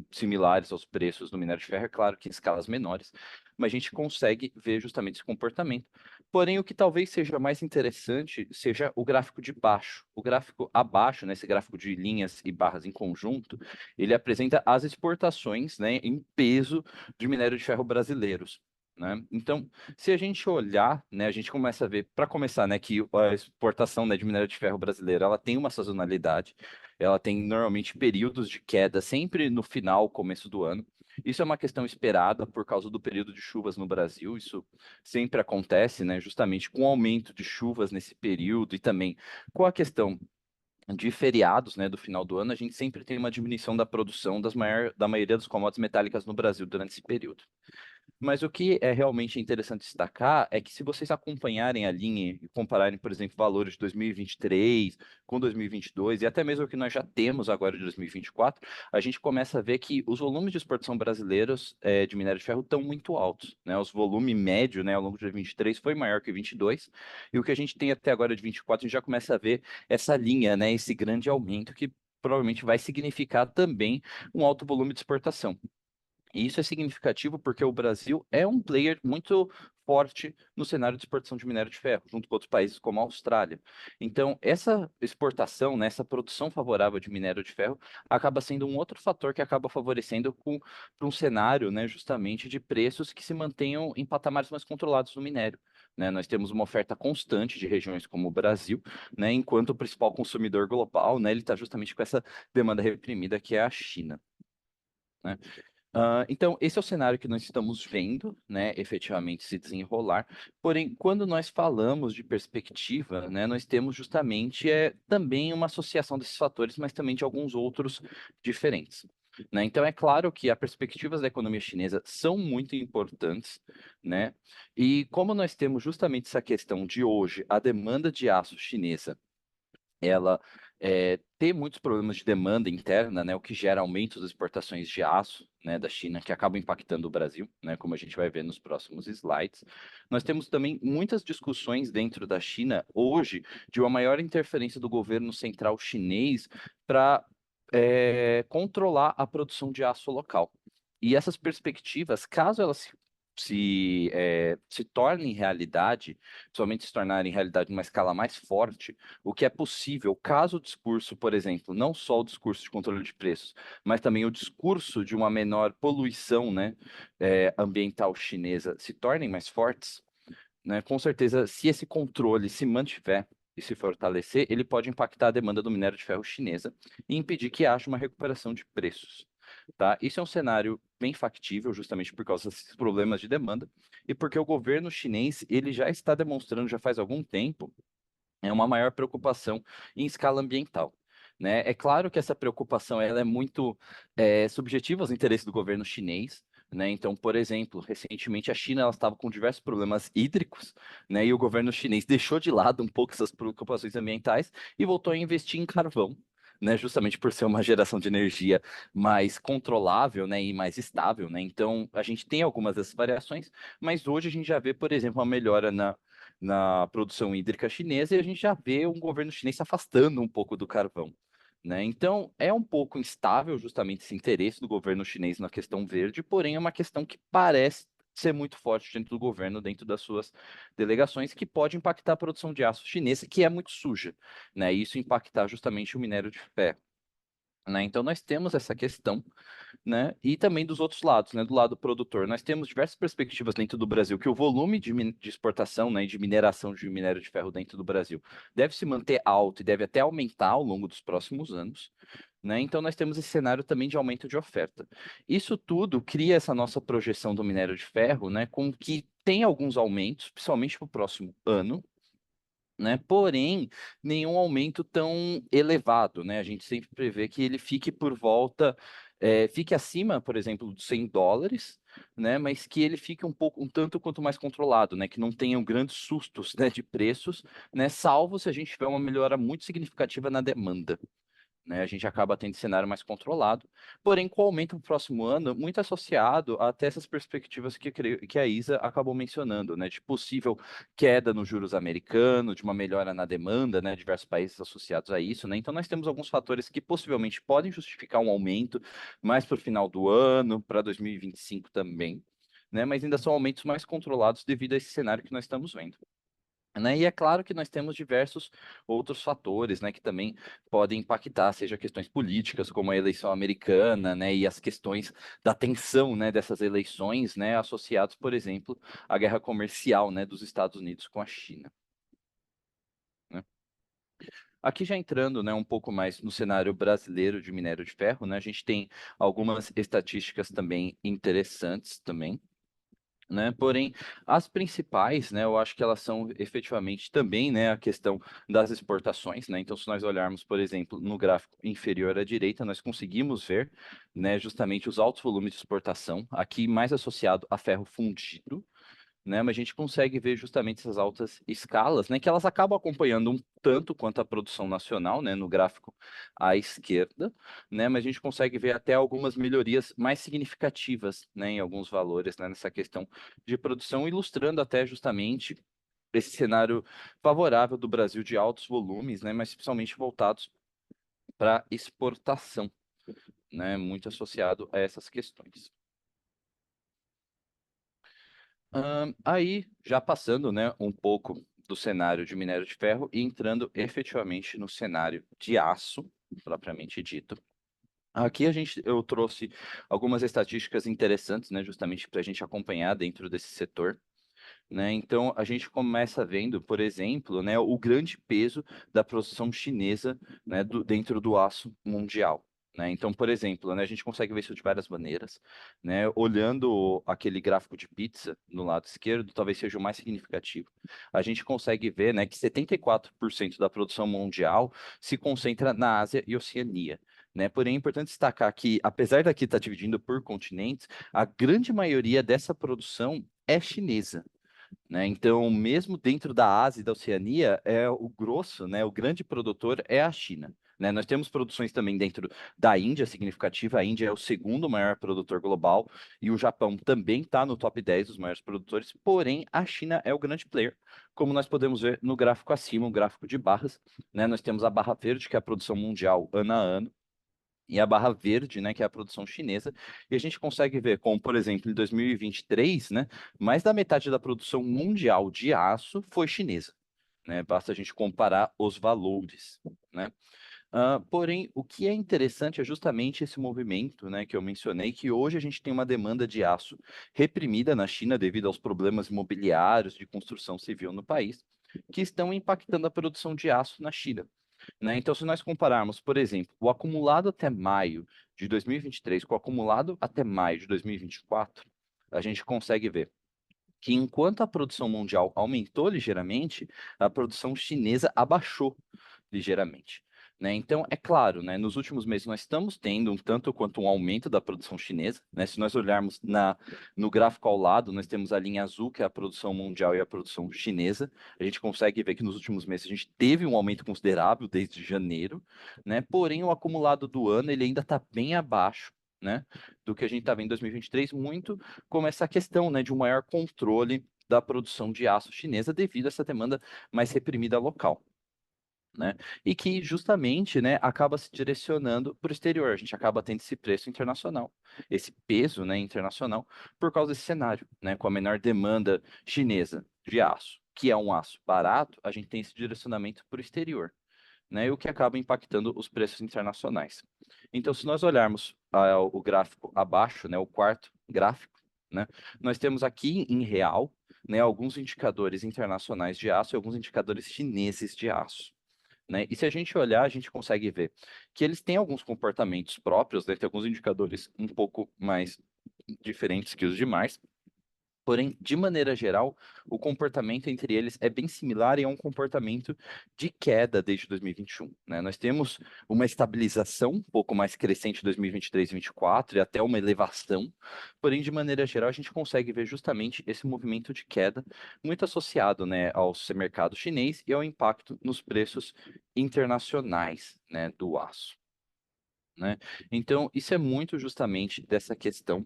similares aos preços do minério de ferro, é claro que em escalas menores, mas a gente consegue ver justamente esse comportamento. Porém, o que talvez seja mais interessante seja o gráfico de baixo. O gráfico abaixo, né, esse gráfico de linhas e barras em conjunto, ele apresenta as exportações, né, em peso de minério de ferro brasileiros. Né? Então, se a gente olhar, né, a gente começa a ver, para começar, né, que a exportação, né, de minério de ferro brasileiro, ela tem uma sazonalidade, ela tem normalmente períodos de queda sempre no final, começo do ano. Isso é uma questão esperada por causa do período de chuvas no Brasil. Isso sempre acontece, né? Justamente com o aumento de chuvas nesse período e também com a questão de feriados, né, do final do ano, a gente sempre tem uma diminuição da produção da maioria das commodities metálicas no Brasil durante esse período. Mas o que é realmente interessante destacar é que se vocês acompanharem a linha e compararem, por exemplo, valores de 2023 com 2022 e até mesmo o que nós já temos agora de 2024, a gente começa a ver que os volumes de exportação brasileiros de minério de ferro estão muito altos, né? Os volume médio, né, ao longo de 2023 foi maior que 22 e o que a gente tem até agora de 24 a gente já começa a ver essa linha, né, esse grande aumento que provavelmente vai significar também um alto volume de exportação. E isso é significativo porque o Brasil é um player muito forte no cenário de exportação de minério de ferro, junto com outros países como a Austrália. Então, essa exportação, né, essa produção favorável de minério de ferro, acaba sendo um outro fator que acaba favorecendo para um cenário, né, justamente de preços que se mantenham em patamares mais controlados no minério. Né, nós temos uma oferta constante de regiões como o Brasil, né, enquanto o principal consumidor global, né, ele está justamente com essa demanda reprimida que é a China. Né? Então, esse é o cenário que nós estamos vendo, né, efetivamente se desenrolar. Porém, quando nós falamos de perspectiva, né, nós temos justamente também uma associação desses fatores, mas também de alguns outros diferentes. Né? Então, é claro que as perspectivas da economia chinesa são muito importantes, né? E como nós temos justamente essa questão de hoje, a demanda de aço chinesa ela tem muitos problemas de demanda interna, né, o que gera aumento das exportações de aço, né, da China, que acabam impactando o Brasil, né, como a gente vai ver nos próximos slides. Nós temos também muitas discussões dentro da China hoje de uma maior interferência do governo central chinês para controlar a produção de aço local. E essas perspectivas, caso elas se tornem realidade, somente se tornarem realidade numa escala mais forte, o que é possível caso o discurso, por exemplo, não só o discurso de controle de preços, mas também o discurso de uma menor poluição, né, ambiental chinesa se tornem mais fortes, né, com certeza, se esse controle se mantiver e se fortalecer, ele pode impactar a demanda do minério de ferro chinesa e impedir que haja uma recuperação de preços. Tá? Isso é um cenário bem factível, justamente por causa desses problemas de demanda e porque o governo chinês ele já está demonstrando já faz algum tempo uma maior preocupação em escala ambiental. Né? É claro que essa preocupação ela é muito subjetiva aos interesses do governo chinês. Né? Então, por exemplo, recentemente a China ela estava com diversos problemas hídricos, né? E o governo chinês deixou de lado um pouco essas preocupações ambientais e voltou a investir em carvão, né? Justamente por ser uma geração de energia mais controlável, né? E mais estável, né? Então, a gente tem algumas dessas variações, mas hoje a gente já vê, por exemplo, uma melhora na produção hídrica chinesa e a gente já vê um governo chinês se afastando um pouco do carvão. Né? Então, é um pouco instável justamente esse interesse do governo chinês na questão verde, porém é uma questão que parece ser muito forte dentro do governo, dentro das suas delegações, que pode impactar a produção de aço chinesa, que é muito suja, né? E isso impactar justamente o minério de ferro. Né? Então, nós temos essa questão, né? E também dos outros lados, né? Do lado produtor, nós temos diversas perspectivas dentro do Brasil que o volume de exportação, né, e de mineração de minério de ferro dentro do Brasil deve se manter alto e deve até aumentar ao longo dos próximos anos. Né? Então, nós temos esse cenário também de aumento de oferta. Isso tudo cria essa nossa projeção do minério de ferro, né, com que tem alguns aumentos, principalmente para o próximo ano, né? Porém, nenhum aumento tão elevado, né? A gente sempre prevê que ele fique por volta, fique acima, por exemplo, dos $100, né? Mas que ele fique um tanto quanto mais controlado, né? Que não tenham grandes sustos, né, de preços, né? Salvo se a gente tiver uma melhora muito significativa na demanda. Né, a gente acaba tendo cenário mais controlado, porém com o aumento no próximo ano, muito associado até essas perspectivas que a Isa acabou mencionando, né, de possível queda nos juros americanos, de uma melhora na demanda, né, diversos países associados a isso, né, então nós temos alguns fatores que possivelmente podem justificar um aumento mais para o final do ano, para 2025 também, né, mas ainda são aumentos mais controlados devido a esse cenário que nós estamos vendo. Né? E é claro que nós temos diversos outros fatores, né, que também podem impactar, seja questões políticas, como a eleição americana, né, e as questões da tensão, né, dessas eleições, né, associados, por exemplo, à guerra comercial, né, dos Estados Unidos com a China. Né? Aqui já entrando, né, um pouco mais no cenário brasileiro de minério de ferro, né, a gente tem algumas estatísticas também interessantes também. Né? Porém, as principais, né, eu acho que elas são efetivamente também, né, a questão das exportações, né? Então, se nós olharmos, por exemplo, no gráfico inferior à direita, nós conseguimos ver, né, justamente os altos volumes de exportação, aqui mais associado a ferro fundido, né? Mas a gente consegue ver justamente essas altas escalas, né? Que elas acabam acompanhando um tanto quanto a produção nacional, né? No gráfico à esquerda, né? Mas a gente consegue ver até algumas melhorias mais significativas, né? Em alguns valores, né? Nessa questão de produção, ilustrando até justamente esse cenário favorável do Brasil de altos volumes, né? Mas principalmente voltados para exportação, né? Muito associado a essas questões. Aí, já passando, né, um pouco do cenário de minério de ferro e entrando efetivamente no cenário de aço, propriamente dito. Aqui eu trouxe algumas estatísticas interessantes, né, justamente para a gente acompanhar dentro desse setor. Né? Então, a gente começa vendo, por exemplo, né, o grande peso da produção chinesa, né, dentro do aço mundial. Né? Então, por exemplo, né, a gente consegue ver isso de várias maneiras. Né? Olhando aquele gráfico de pizza no lado esquerdo, talvez seja o mais significativo. A gente consegue ver, né, que 74% da produção mundial se concentra na Ásia e Oceania. Né? Porém, é importante destacar que, apesar daqui estar dividindo por continentes, a grande maioria dessa produção é chinesa. Né? Então, mesmo dentro da Ásia e da Oceania, o grosso, né, o grande produtor é a China. Né? Nós temos produções também dentro da Índia significativa. A Índia é o segundo maior produtor global e o Japão também está no top 10 dos maiores produtores, porém a China é o grande player, como nós podemos ver no gráfico acima, o gráfico de barras. Né? Nós temos a barra verde, que é a produção mundial ano a ano. e a barra verde, né, que é a produção chinesa, e a gente consegue ver como, por exemplo, em 2023, né, mais da metade da produção mundial de aço foi chinesa, né, basta a gente comparar os valores, né. Porém, o que é interessante é justamente esse movimento, né, que eu mencionei, que hoje a gente tem uma demanda de aço reprimida na China devido aos problemas imobiliários de construção civil no país, que estão impactando a produção de aço na China, né? Então, se nós compararmos, por exemplo, o acumulado até maio de 2023 com o acumulado até maio de 2024, a gente consegue ver que enquanto a produção mundial aumentou ligeiramente, a produção chinesa abaixou ligeiramente, né? Então, é claro, né, nos últimos meses nós estamos tendo um tanto quanto um aumento da produção chinesa, né? Se nós olharmos no gráfico ao lado, nós temos a linha azul, que é a produção mundial e a produção chinesa. A gente consegue ver que nos últimos meses a gente teve um aumento considerável desde janeiro, né? Porém, o acumulado do ano ele ainda está bem abaixo, né, do que a gente está vendo em 2023, muito como essa questão, né, de um maior controle da produção de aço chinesa devido a essa demanda mais reprimida local, né? E que justamente, né, acaba se direcionando para o exterior. A gente acaba tendo esse preço internacional, esse peso, né, internacional, por causa desse cenário, né? Com a menor demanda chinesa de aço, que é um aço barato, a gente tem esse direcionamento para o exterior, né? E o que acaba impactando os preços internacionais. Então, se nós olharmos o gráfico abaixo, né, o quarto gráfico, né, nós temos aqui em real, né, alguns indicadores internacionais de aço e alguns indicadores chineses de aço, né? E se a gente olhar, a gente consegue ver que eles têm alguns comportamentos próprios, né? Tem alguns indicadores um pouco mais diferentes que os demais. Porém, de maneira geral, o comportamento entre eles é bem similar e é um comportamento de queda desde 2021, né? Nós temos uma estabilização um pouco mais crescente em 2023 e 2024 e até uma elevação, porém, de maneira geral, a gente consegue ver justamente esse movimento de queda muito associado, né, ao mercado chinês e ao impacto nos preços internacionais, né, do aço, né? Então, isso é muito justamente dessa questão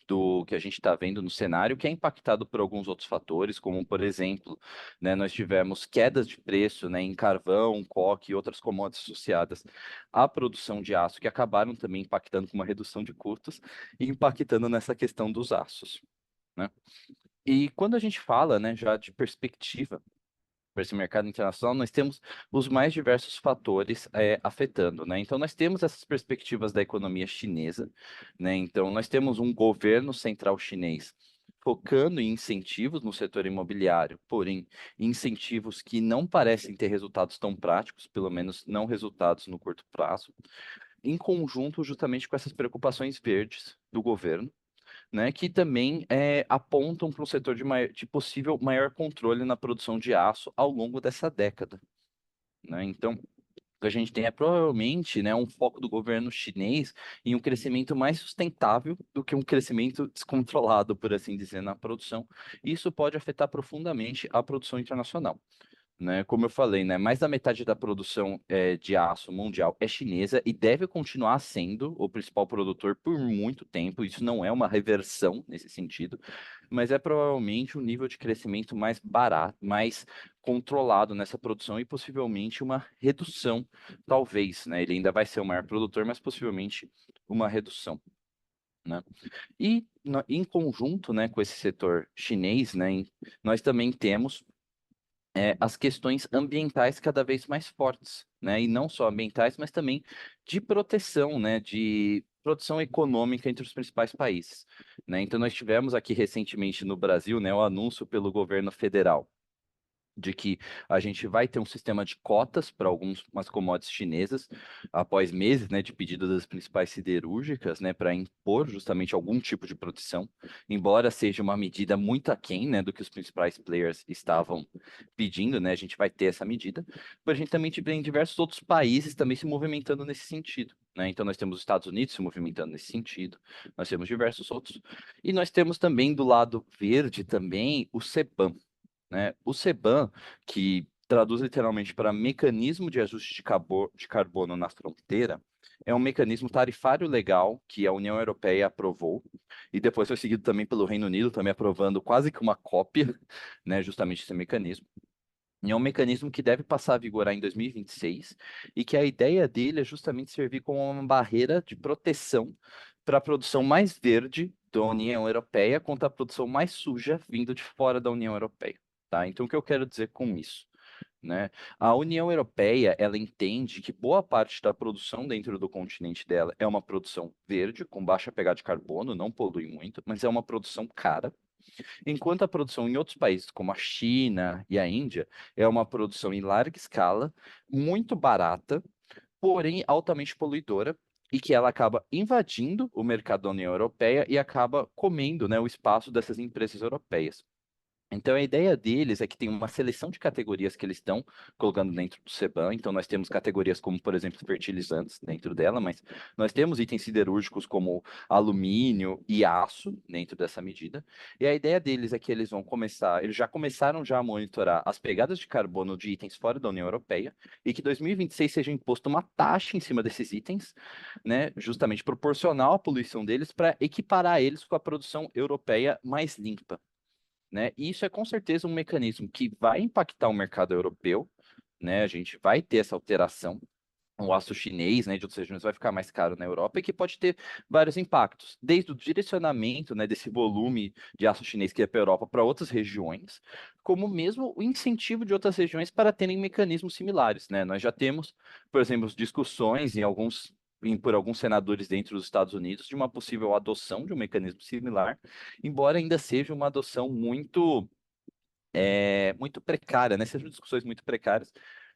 do que a gente está vendo no cenário, que é impactado por alguns outros fatores, como, por exemplo, né, nós tivemos quedas de preço, né, em carvão, coque e outras commodities associadas à produção de aço, que acabaram também impactando com uma redução de custos e impactando nessa questão dos aços, né? E quando a gente fala, né, já de perspectiva para esse mercado internacional, nós temos os mais diversos fatores afetando, né? Então, nós temos essas perspectivas da economia chinesa, né? Então, nós temos um governo central chinês focando em incentivos no setor imobiliário, porém, incentivos que não parecem ter resultados tão práticos, pelo menos não resultados no curto prazo, em conjunto justamente com essas preocupações verdes do governo, né, que também apontam para um setor de possível maior controle na produção de aço ao longo dessa década, né? Então, o que a gente tem é provavelmente, né, um foco do governo chinês em um crescimento mais sustentável do que um crescimento descontrolado, por assim dizer, na produção. Isso pode afetar profundamente a produção internacional, né? Como eu falei, né, mais da metade da produção de aço mundial é chinesa e deve continuar sendo o principal produtor por muito tempo. Isso não é uma reversão nesse sentido, mas é provavelmente um nível de crescimento mais barato, mais controlado nessa produção e possivelmente uma redução, talvez, né? Ele ainda vai ser o maior produtor, mas possivelmente uma redução, né? E em conjunto, né, com esse setor chinês, né, nós também temos as questões ambientais cada vez mais fortes, né? E não só ambientais, mas também de proteção, né? De produção econômica entre os principais países, né? Então, nós tivemos aqui recentemente no Brasil, né, o anúncio pelo governo federal de que a gente vai ter um sistema de cotas para algumas commodities chinesas, após meses, né, de pedido das principais siderúrgicas, né, para impor justamente algum tipo de proteção, embora seja uma medida muito aquém, né, do que os principais players estavam pedindo, né, a gente vai ter essa medida, mas a gente também tem diversos outros países também se movimentando nesse sentido, né, então nós temos os Estados Unidos se movimentando nesse sentido, nós temos diversos outros, e nós temos também do lado verde também o CBAM, né? O CBAM, que traduz literalmente para Mecanismo de Ajuste de Carbono na Fronteira, é um mecanismo tarifário legal que a União Europeia aprovou, e depois foi seguido também pelo Reino Unido, também aprovando quase que uma cópia, né, justamente esse mecanismo. E é um mecanismo que deve passar a vigorar em 2026 e que a ideia dele é justamente servir como uma barreira de proteção para a produção mais verde da União Europeia contra a produção mais suja vindo de fora da União Europeia, tá? Então, o que eu quero dizer com isso? Né? A União Europeia, ela entende que boa parte da produção dentro do continente dela é uma produção verde, com baixa pegada de carbono, não polui muito, mas é uma produção cara, enquanto a produção em outros países, como a China e a Índia, é uma produção em larga escala, muito barata, porém altamente poluidora, e que ela acaba invadindo o mercado da União Europeia e acaba comendo, né, o espaço dessas empresas europeias. Então, a ideia deles é que tem uma seleção de categorias que eles estão colocando dentro do CBAM. Então, nós temos categorias como, por exemplo, fertilizantes dentro dela, mas nós temos itens siderúrgicos como alumínio e aço dentro dessa medida. E a ideia deles é que eles vão começar, eles já começaram já a monitorar as pegadas de carbono de itens fora da União Europeia e que 2026 seja imposto uma taxa em cima desses itens, né, justamente proporcional à poluição deles para equiparar eles com a produção europeia mais limpa, né? E isso é com certeza um mecanismo que vai impactar o mercado europeu, né? A gente vai ter essa alteração. O aço chinês, né, de outras regiões vai ficar mais caro na Europa e que pode ter vários impactos, desde o direcionamento, né, desse volume de aço chinês que é para a Europa para outras regiões, como mesmo o incentivo de outras regiões para terem mecanismos similares, né? Nós já temos, por exemplo, discussões por alguns senadores dentro dos Estados Unidos de uma possível adoção de um mecanismo similar, embora ainda seja uma adoção muito precária, né? Sejam discussões muito precárias,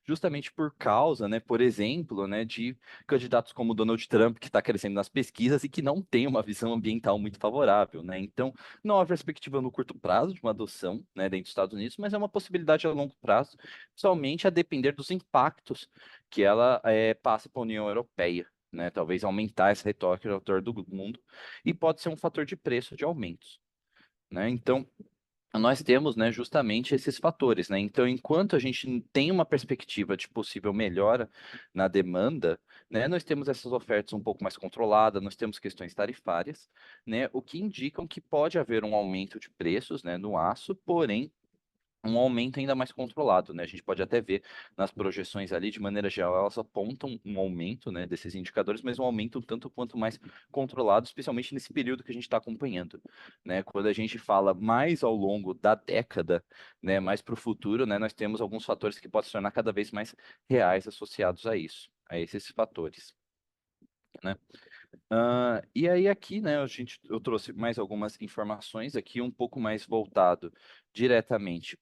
justamente por causa, né, por exemplo, né, de candidatos como Donald Trump, que está crescendo nas pesquisas e que não tem uma visão ambiental muito favorável, né? Então, não há perspectiva no curto prazo de uma adoção, né, dentro dos Estados Unidos, mas é uma possibilidade a longo prazo, somente a depender dos impactos que ela passe para a União Europeia. Né, talvez aumentar esse retórica ao redor do mundo, e pode ser um fator de preço de aumentos. Né? Então, nós temos, né, justamente esses fatores, né? Então, enquanto a gente tem uma perspectiva de possível melhora na demanda, né, nós temos essas ofertas um pouco mais controladas, nós temos questões tarifárias, né, o que indicam que pode haver um aumento de preços, né, no aço, porém um aumento ainda mais controlado, né? A gente pode até ver nas projeções ali, de maneira geral, elas apontam um aumento, né, desses indicadores, mas um aumento tanto quanto mais controlado, especialmente nesse período que a gente está acompanhando, né? Quando a gente fala mais ao longo da década, né, mais para o futuro, né, nós temos alguns fatores que podem se tornar cada vez mais reais associados a isso, a esses fatores, né? E aí aqui, né, eu trouxe mais algumas informações aqui, um pouco mais voltado diretamente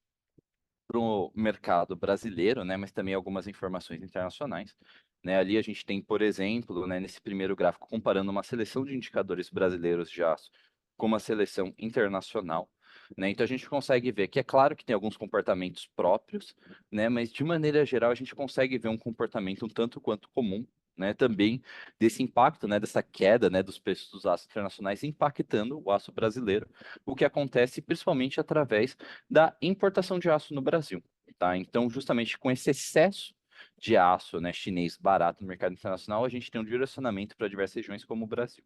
para o mercado brasileiro, né, mas também algumas informações internacionais. Né, ali a gente tem, por exemplo, né, nesse primeiro gráfico, comparando uma seleção de indicadores brasileiros de aço com uma seleção internacional. Né, então a gente consegue ver que é claro que tem alguns comportamentos próprios, né, mas de maneira geral a gente consegue ver um comportamento um tanto quanto comum, né, também desse impacto, né, dessa queda, né, dos preços dos aços internacionais impactando o aço brasileiro, o que acontece principalmente através da importação de aço no Brasil, tá? Então, justamente com esse excesso de aço, né, chinês barato no mercado internacional, a gente tem um direcionamento para diversas regiões como o Brasil.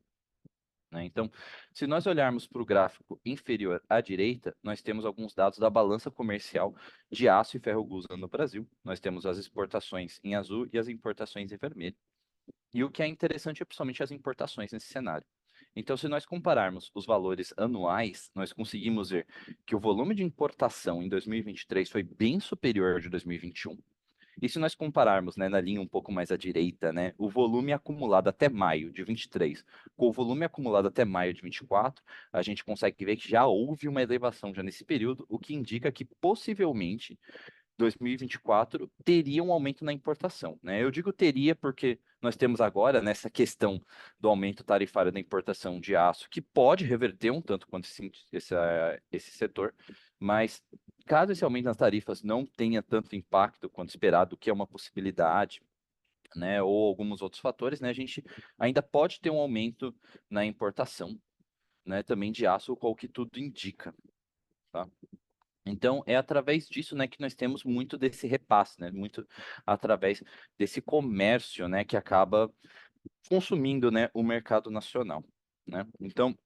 Né? Então, se nós olharmos para o gráfico inferior à direita, nós temos alguns dados da balança comercial de aço e ferro-gusa no Brasil. Nós temos as exportações em azul e as importações em vermelho. E o que é interessante é principalmente as importações nesse cenário. Então, se nós compararmos os valores anuais, nós conseguimos ver que o volume de importação em 2023 foi bem superior ao de 2021. E se nós compararmos, né, na linha um pouco mais à direita, né, o volume acumulado até maio de 23 com o volume acumulado até maio de 24, a gente consegue ver que já houve uma elevação já nesse período, o que indica que possivelmente 2024 teria um aumento na importação, né? Eu digo teria porque nós temos agora nessa questão do aumento tarifário da importação de aço, que pode reverter um tanto quanto esse setor, mas caso esse aumento nas tarifas não tenha tanto impacto quanto esperado, que é uma possibilidade, né, ou alguns outros fatores, né, a gente ainda pode ter um aumento na importação, né, também de aço, o que tudo indica, tá? Então, é através disso, né, que nós temos muito desse repasse, né, muito através desse comércio, né, que acaba consumindo, né, o mercado nacional, né? Então,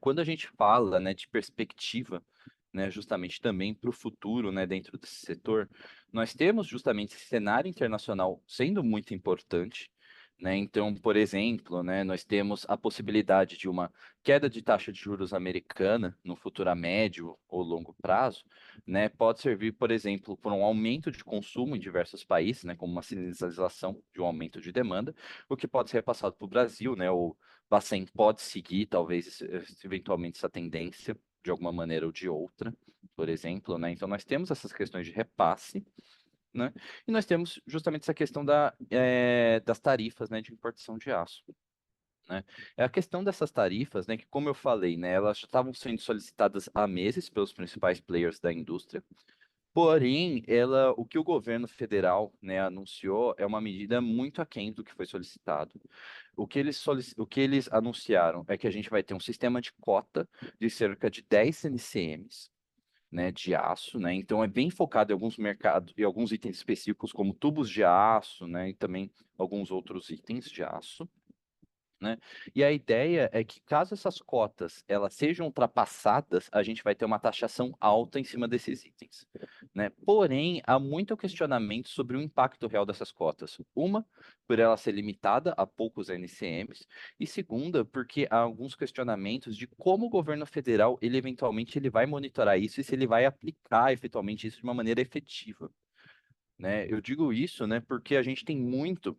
quando a gente fala, né, de perspectiva né, justamente também para o futuro, né, dentro desse setor, nós temos justamente esse cenário internacional sendo muito importante, né? Então, por exemplo, né, nós temos a possibilidade de uma queda de taxa de juros americana no futuro a médio ou longo prazo, né? Pode servir, por exemplo, por um aumento de consumo em diversos países, né, como uma sinalização de um aumento de demanda, o que pode ser repassado para o Brasil, né? O Bacen pode seguir, talvez, eventualmente essa tendência de alguma maneira ou de outra, por exemplo, né? Então nós temos essas questões de repasse, né? E nós temos justamente essa questão das tarifas, né, de importação de aço, né? É a questão dessas tarifas, né, que como eu falei, né, elas já estavam sendo solicitadas há meses pelos principais players da indústria. Porém, o que o governo federal, né, anunciou é uma medida muito aquém do que foi solicitado. O que eles anunciaram é que a gente vai ter um sistema de cota de cerca de 10 CNCMs, né, de aço, né? Então é bem focado em alguns mercados e alguns itens específicos, como tubos de aço, né, e também alguns outros itens de aço, né? E a ideia é que caso essas cotas elas sejam ultrapassadas, a gente vai ter uma taxação alta em cima desses itens, né? Porém, há muito questionamento sobre o impacto real dessas cotas. Uma, por ela ser limitada a poucos NCMs, e segunda, porque há alguns questionamentos de como o governo federal ele eventualmente ele vai monitorar isso e se ele vai aplicar efetualmente isso de uma maneira efetiva, né? Eu digo isso, né, porque a gente tem muito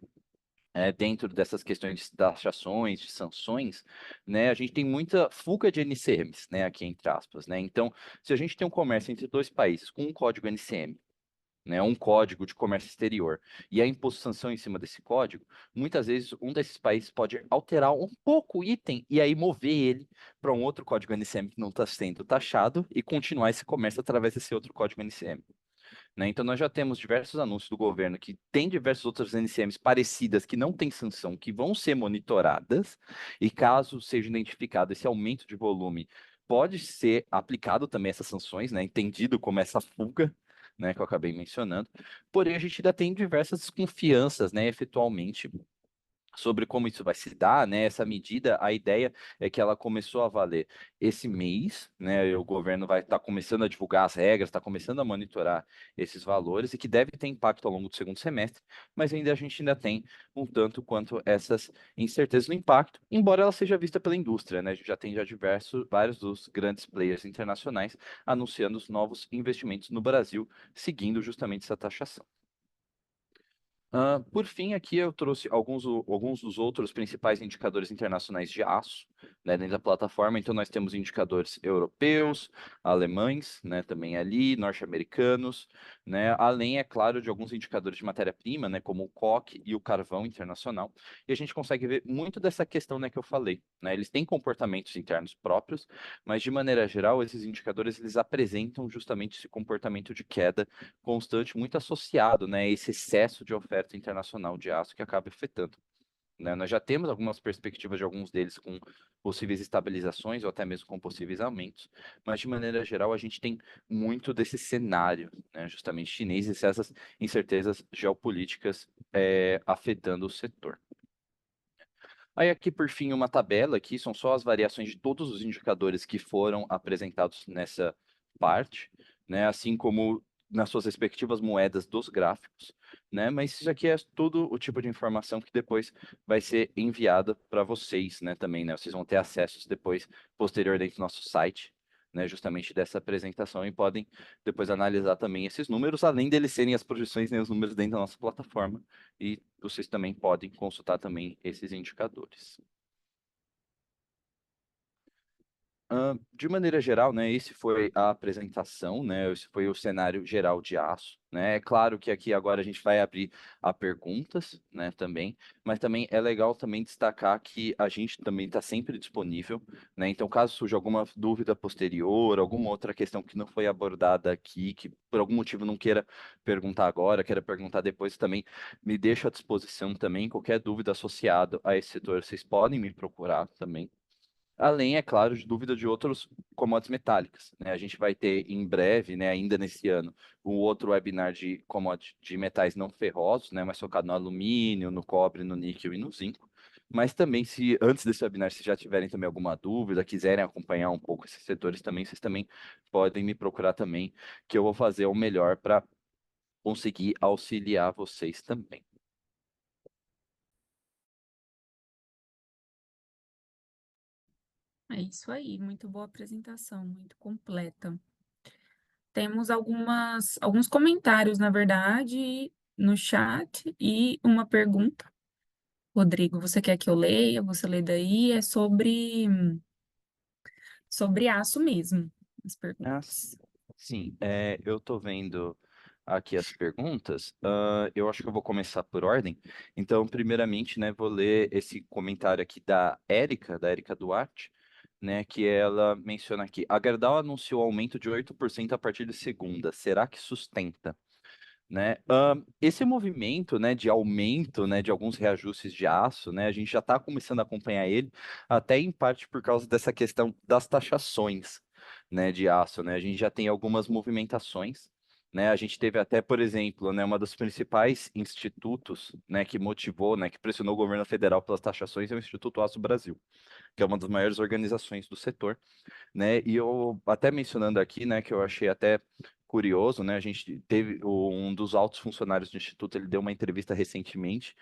dentro dessas questões de taxações, de sanções, né, a gente tem muita fuga de NCMs, né, aqui entre aspas, né? Então, se a gente tem um comércio entre dois países com um código NCM, né, um código de comércio exterior, e a imposto de sanção em cima desse código, muitas vezes um desses países pode alterar um pouco o item e aí mover ele para um outro código NCM que não está sendo taxado e continuar esse comércio através desse outro código NCM, né? Então, nós já temos diversos anúncios do governo que tem diversas outras NCMs parecidas que não têm sanção, que vão ser monitoradas, e caso seja identificado esse aumento de volume, pode ser aplicado também essas sanções, né? Entendido como essa fuga, né, que eu acabei mencionando. Porém, a gente ainda tem diversas desconfianças, né, efetualmente, sobre como isso vai se dar, né? Essa medida, a ideia é que ela começou a valer esse mês, né? E o governo vai estar começando a divulgar as regras, está começando a monitorar esses valores e que deve ter impacto ao longo do segundo semestre, mas ainda a gente ainda tem um tanto quanto essas incertezas no impacto, embora ela seja vista pela indústria, né? A gente já tem vários dos grandes players internacionais anunciando os novos investimentos no Brasil, seguindo justamente essa taxação. Por fim, aqui eu trouxe alguns dos outros principais indicadores internacionais de aço, né, dentro da plataforma. Então, nós temos indicadores europeus, alemães, né, também ali, norte-americanos, né, além, é claro, de alguns indicadores de matéria-prima, né, como o coque e o carvão internacional. E a gente consegue ver muito dessa questão, né, que eu falei, né, eles têm comportamentos internos próprios, mas, de maneira geral, esses indicadores eles apresentam justamente esse comportamento de queda constante, muito associado, né, a esse excesso de oferta internacional de aço que acaba afetando, né? Nós já temos algumas perspectivas de alguns deles com possíveis estabilizações ou até mesmo com possíveis aumentos, mas de maneira geral a gente tem muito desse cenário, né, justamente chinês e essas incertezas geopolíticas afetando o setor. Aí aqui, por fim, uma tabela aqui, são só as variações de todos os indicadores que foram apresentados nessa parte, né? Assim como nas suas respectivas moedas dos gráficos, né? Mas isso aqui é tudo o tipo de informação que depois vai ser enviada para vocês, né? Também, né? Vocês vão ter acesso depois, posterior dentro do nosso site, né? Justamente dessa apresentação e podem depois analisar também esses números, além deles serem as projeções, né? Os números dentro da nossa plataforma e vocês também podem consultar também esses indicadores. De maneira geral, né, esse foi a apresentação, né, esse foi o cenário geral de aço, né, é claro que aqui agora a gente vai abrir a perguntas, né, também, mas também é legal também destacar que a gente também está sempre disponível, né, então caso surja alguma dúvida posterior, alguma outra questão que não foi abordada aqui, que por algum motivo não queira perguntar agora, queira perguntar depois, também me deixo à disposição também, qualquer dúvida associada a esse setor, vocês podem me procurar também. Além, é claro, de dúvida de outros commodities metálicas, né? A gente vai ter em breve, né, ainda nesse ano, um outro webinar de commodities de metais não ferrosos, né, mais focado no alumínio, no cobre, no níquel e no zinco, Mas também, se antes desse webinar, se já tiverem também alguma dúvida, quiserem acompanhar um pouco esses setores também, vocês também podem me procurar também, que eu vou fazer o melhor para conseguir auxiliar vocês também. É isso aí, muito boa apresentação, muito completa. Temos alguns comentários, na verdade, no chat e uma pergunta. Rodrigo, você quer que eu leia? Você lê daí? É sobre aço mesmo, as Ah, perguntas. sim, eu estou vendo aqui as perguntas. Eu acho que eu vou começar por ordem. Então, primeiramente, né, vou ler esse comentário aqui da Érica Duarte, né, que ela menciona aqui: a Gerdau anunciou aumento de 8% a partir de segunda. Será que sustenta? Né? Esse movimento, né, de aumento, né, de alguns reajustes de aço, né, a gente já está começando a acompanhar ele, até em parte por causa dessa questão das taxações, né, de aço, né? A gente já tem algumas movimentações, né? A gente teve até, por exemplo, né, uma dos principais institutos, né, que motivou, né, que pressionou o governo federal pelas taxações é o Instituto Aço Brasil, que é uma das maiores organizações do setor, né? E eu até mencionando aqui, né, que eu achei até curioso, né? A gente teve um dos altos funcionários do instituto, ele deu uma entrevista recentemente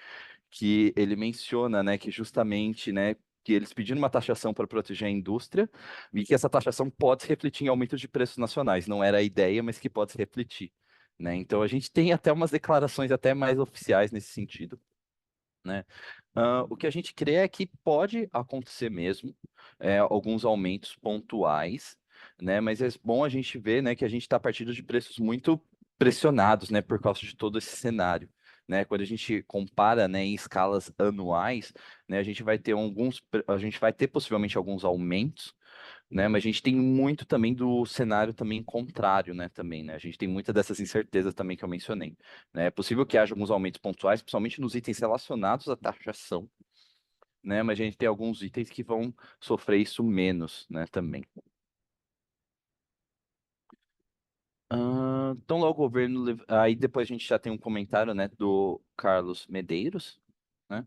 que ele menciona, né, que justamente, né, que eles pediram uma taxação para proteger a indústria e que essa taxação pode se refletir em aumento de preços nacionais. Não era a ideia, mas que pode se refletir, né? Então a gente tem até umas declarações até mais oficiais nesse sentido, né? O que a gente crê é que pode acontecer mesmo, alguns aumentos pontuais, né? Mas é bom a gente ver, né, que a gente está partindo de preços muito pressionados, né, por causa de todo esse cenário. Né, quando a gente compara, né, em escalas anuais, né, a gente vai ter possivelmente alguns aumentos, né? Mas a gente tem muito também do cenário também contrário, né? Também, né? A gente tem muitas dessas incertezas também que eu mencionei, né? É possível que haja alguns aumentos pontuais, principalmente nos itens relacionados à taxação, né? Mas a gente tem alguns itens que vão sofrer isso menos, né? Também. Então logo o governo, aí depois a gente já tem um comentário, né, do Carlos Medeiros, né?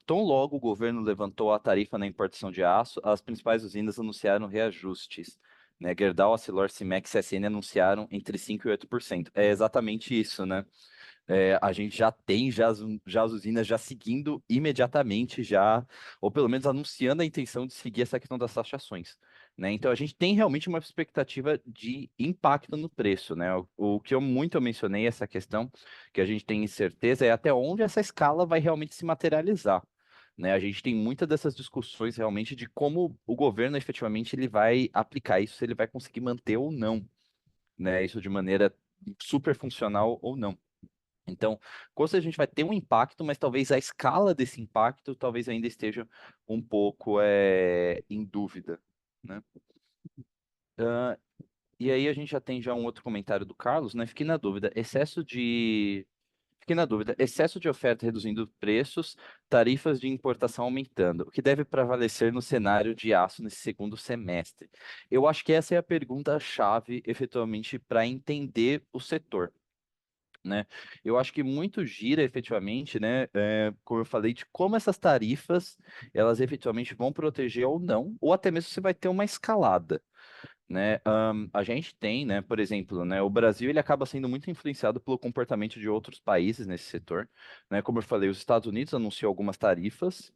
Tão logo o governo levantou a tarifa na importação de aço, as principais usinas anunciaram reajustes, né? Gerdau, Arcelor, Cimex e CSN anunciaram entre 5% e 8%. É exatamente isso, né? A gente já tem já as usinas já seguindo imediatamente, já, ou pelo menos anunciando a intenção de seguir essa questão das taxações, né? Então a gente tem realmente uma expectativa de impacto no preço, né? O que eu mencionei, essa questão que a gente tem incerteza é até onde essa escala vai realmente se materializar. Né, a gente tem muitas dessas discussões realmente de como o governo efetivamente ele vai aplicar isso, se ele vai conseguir manter ou não, né? Isso de maneira super funcional ou não. Então, com certeza a gente vai ter um impacto, mas talvez a escala desse impacto talvez ainda esteja um pouco em dúvida, né? Ah, e aí a gente já tem já um outro comentário do Carlos, né? Fiquei na dúvida, excesso de oferta reduzindo preços, tarifas de importação aumentando. O que deve prevalecer no cenário de aço nesse segundo semestre? Eu acho que essa é a pergunta-chave, efetivamente, para entender o setor, né? Eu acho que muito gira efetivamente, né? Como eu falei, de como essas tarifas elas efetivamente vão proteger ou não, ou até mesmo se vai ter uma escalada, né? A gente tem, né? Por exemplo, né? O Brasil ele acaba sendo muito influenciado pelo comportamento de outros países nesse setor, né? Como eu falei, os Estados Unidos anunciou algumas tarifas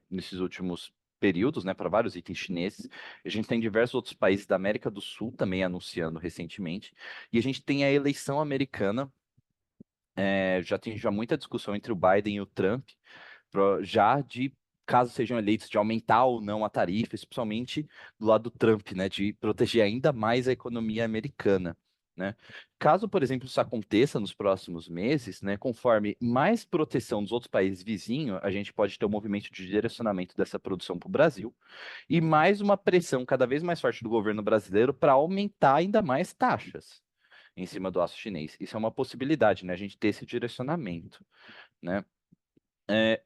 nesses últimos períodos, né, para vários itens chineses. A gente tem diversos outros países da América do Sul também anunciando recentemente. E a gente tem a eleição americana. Já tem já muita discussão entre o Biden e o Trump, já de caso sejam eleitos, de aumentar ou não a tarifa, especialmente do lado do Trump, né, de proteger ainda mais a economia americana. Né? Caso, por exemplo, isso aconteça nos próximos meses, né, conforme mais proteção dos outros países vizinhos, a gente pode ter um movimento de direcionamento dessa produção para o Brasil e mais uma pressão cada vez mais forte do governo brasileiro para aumentar ainda mais taxas em cima do aço chinês. Isso é uma possibilidade, né? A gente ter esse direcionamento, né?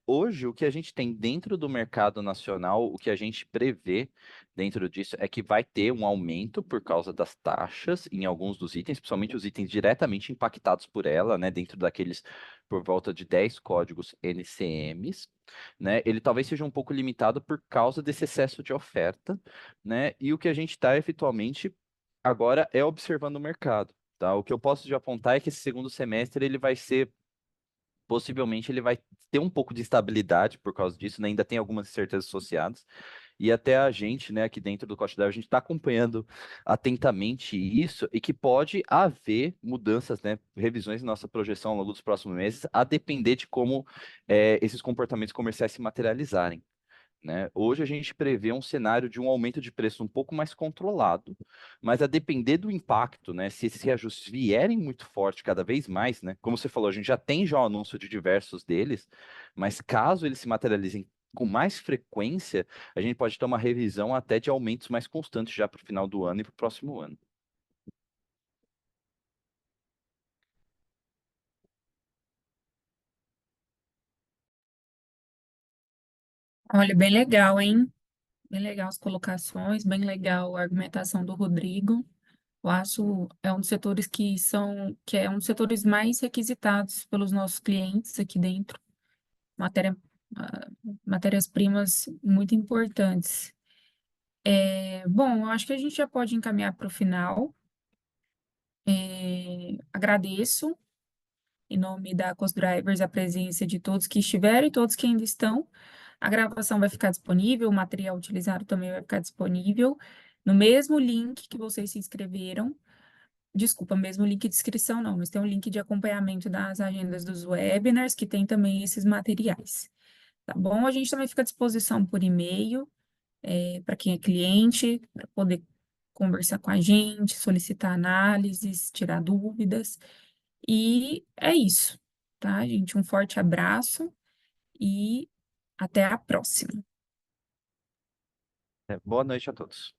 Hoje, o que a gente tem dentro do mercado nacional, o que a gente prevê dentro disso é que vai ter um aumento por causa das taxas em alguns dos itens, principalmente os itens diretamente impactados por ela, né, dentro daqueles por volta de 10 códigos NCMs, né, ele talvez seja um pouco limitado por causa desse excesso de oferta, né, e o que a gente está efetualmente agora é observando o mercado. Tá? O que eu posso te apontar é que esse segundo semestre ele vai ser possivelmente ele vai ter um pouco de instabilidade por causa disso, né? Ainda tem algumas incertezas associadas. E até a gente, né, aqui dentro do Cost Drive, a gente está acompanhando atentamente isso e que pode haver mudanças, né, revisões em nossa projeção ao longo dos próximos meses, a depender de como esses comportamentos comerciais se materializarem. Né? Hoje a gente prevê um cenário de um aumento de preço um pouco mais controlado, mas a depender do impacto, né? Se esses reajustes vierem muito forte cada vez mais, né? Como você falou, a gente já tem o anúncio de diversos deles, mas caso eles se materializem com mais frequência, a gente pode ter uma revisão até de aumentos mais constantes já para o final do ano e para o próximo ano. Olha, bem legal, hein? Bem legal as colocações, bem legal a argumentação do Rodrigo. Eu acho é um dos setores que é um dos setores mais requisitados pelos nossos clientes aqui dentro. Matéria, ah, matérias-primas muito importantes. Bom, eu acho que a gente já pode encaminhar para o final. Agradeço, em nome da CosDrivers, a presença de todos que estiveram e todos que ainda estão. A gravação vai ficar disponível, o material utilizado também vai ficar disponível no mesmo link que vocês se inscreveram. Desculpa, mesmo link de inscrição não, mas tem um link de acompanhamento das agendas dos webinars, que tem também esses materiais. Tá bom? A gente também fica à disposição por e-mail, para quem é cliente, para poder conversar com a gente, solicitar análises, tirar dúvidas. E é isso, tá, gente? Um forte abraço e até a próxima. Boa noite a todos.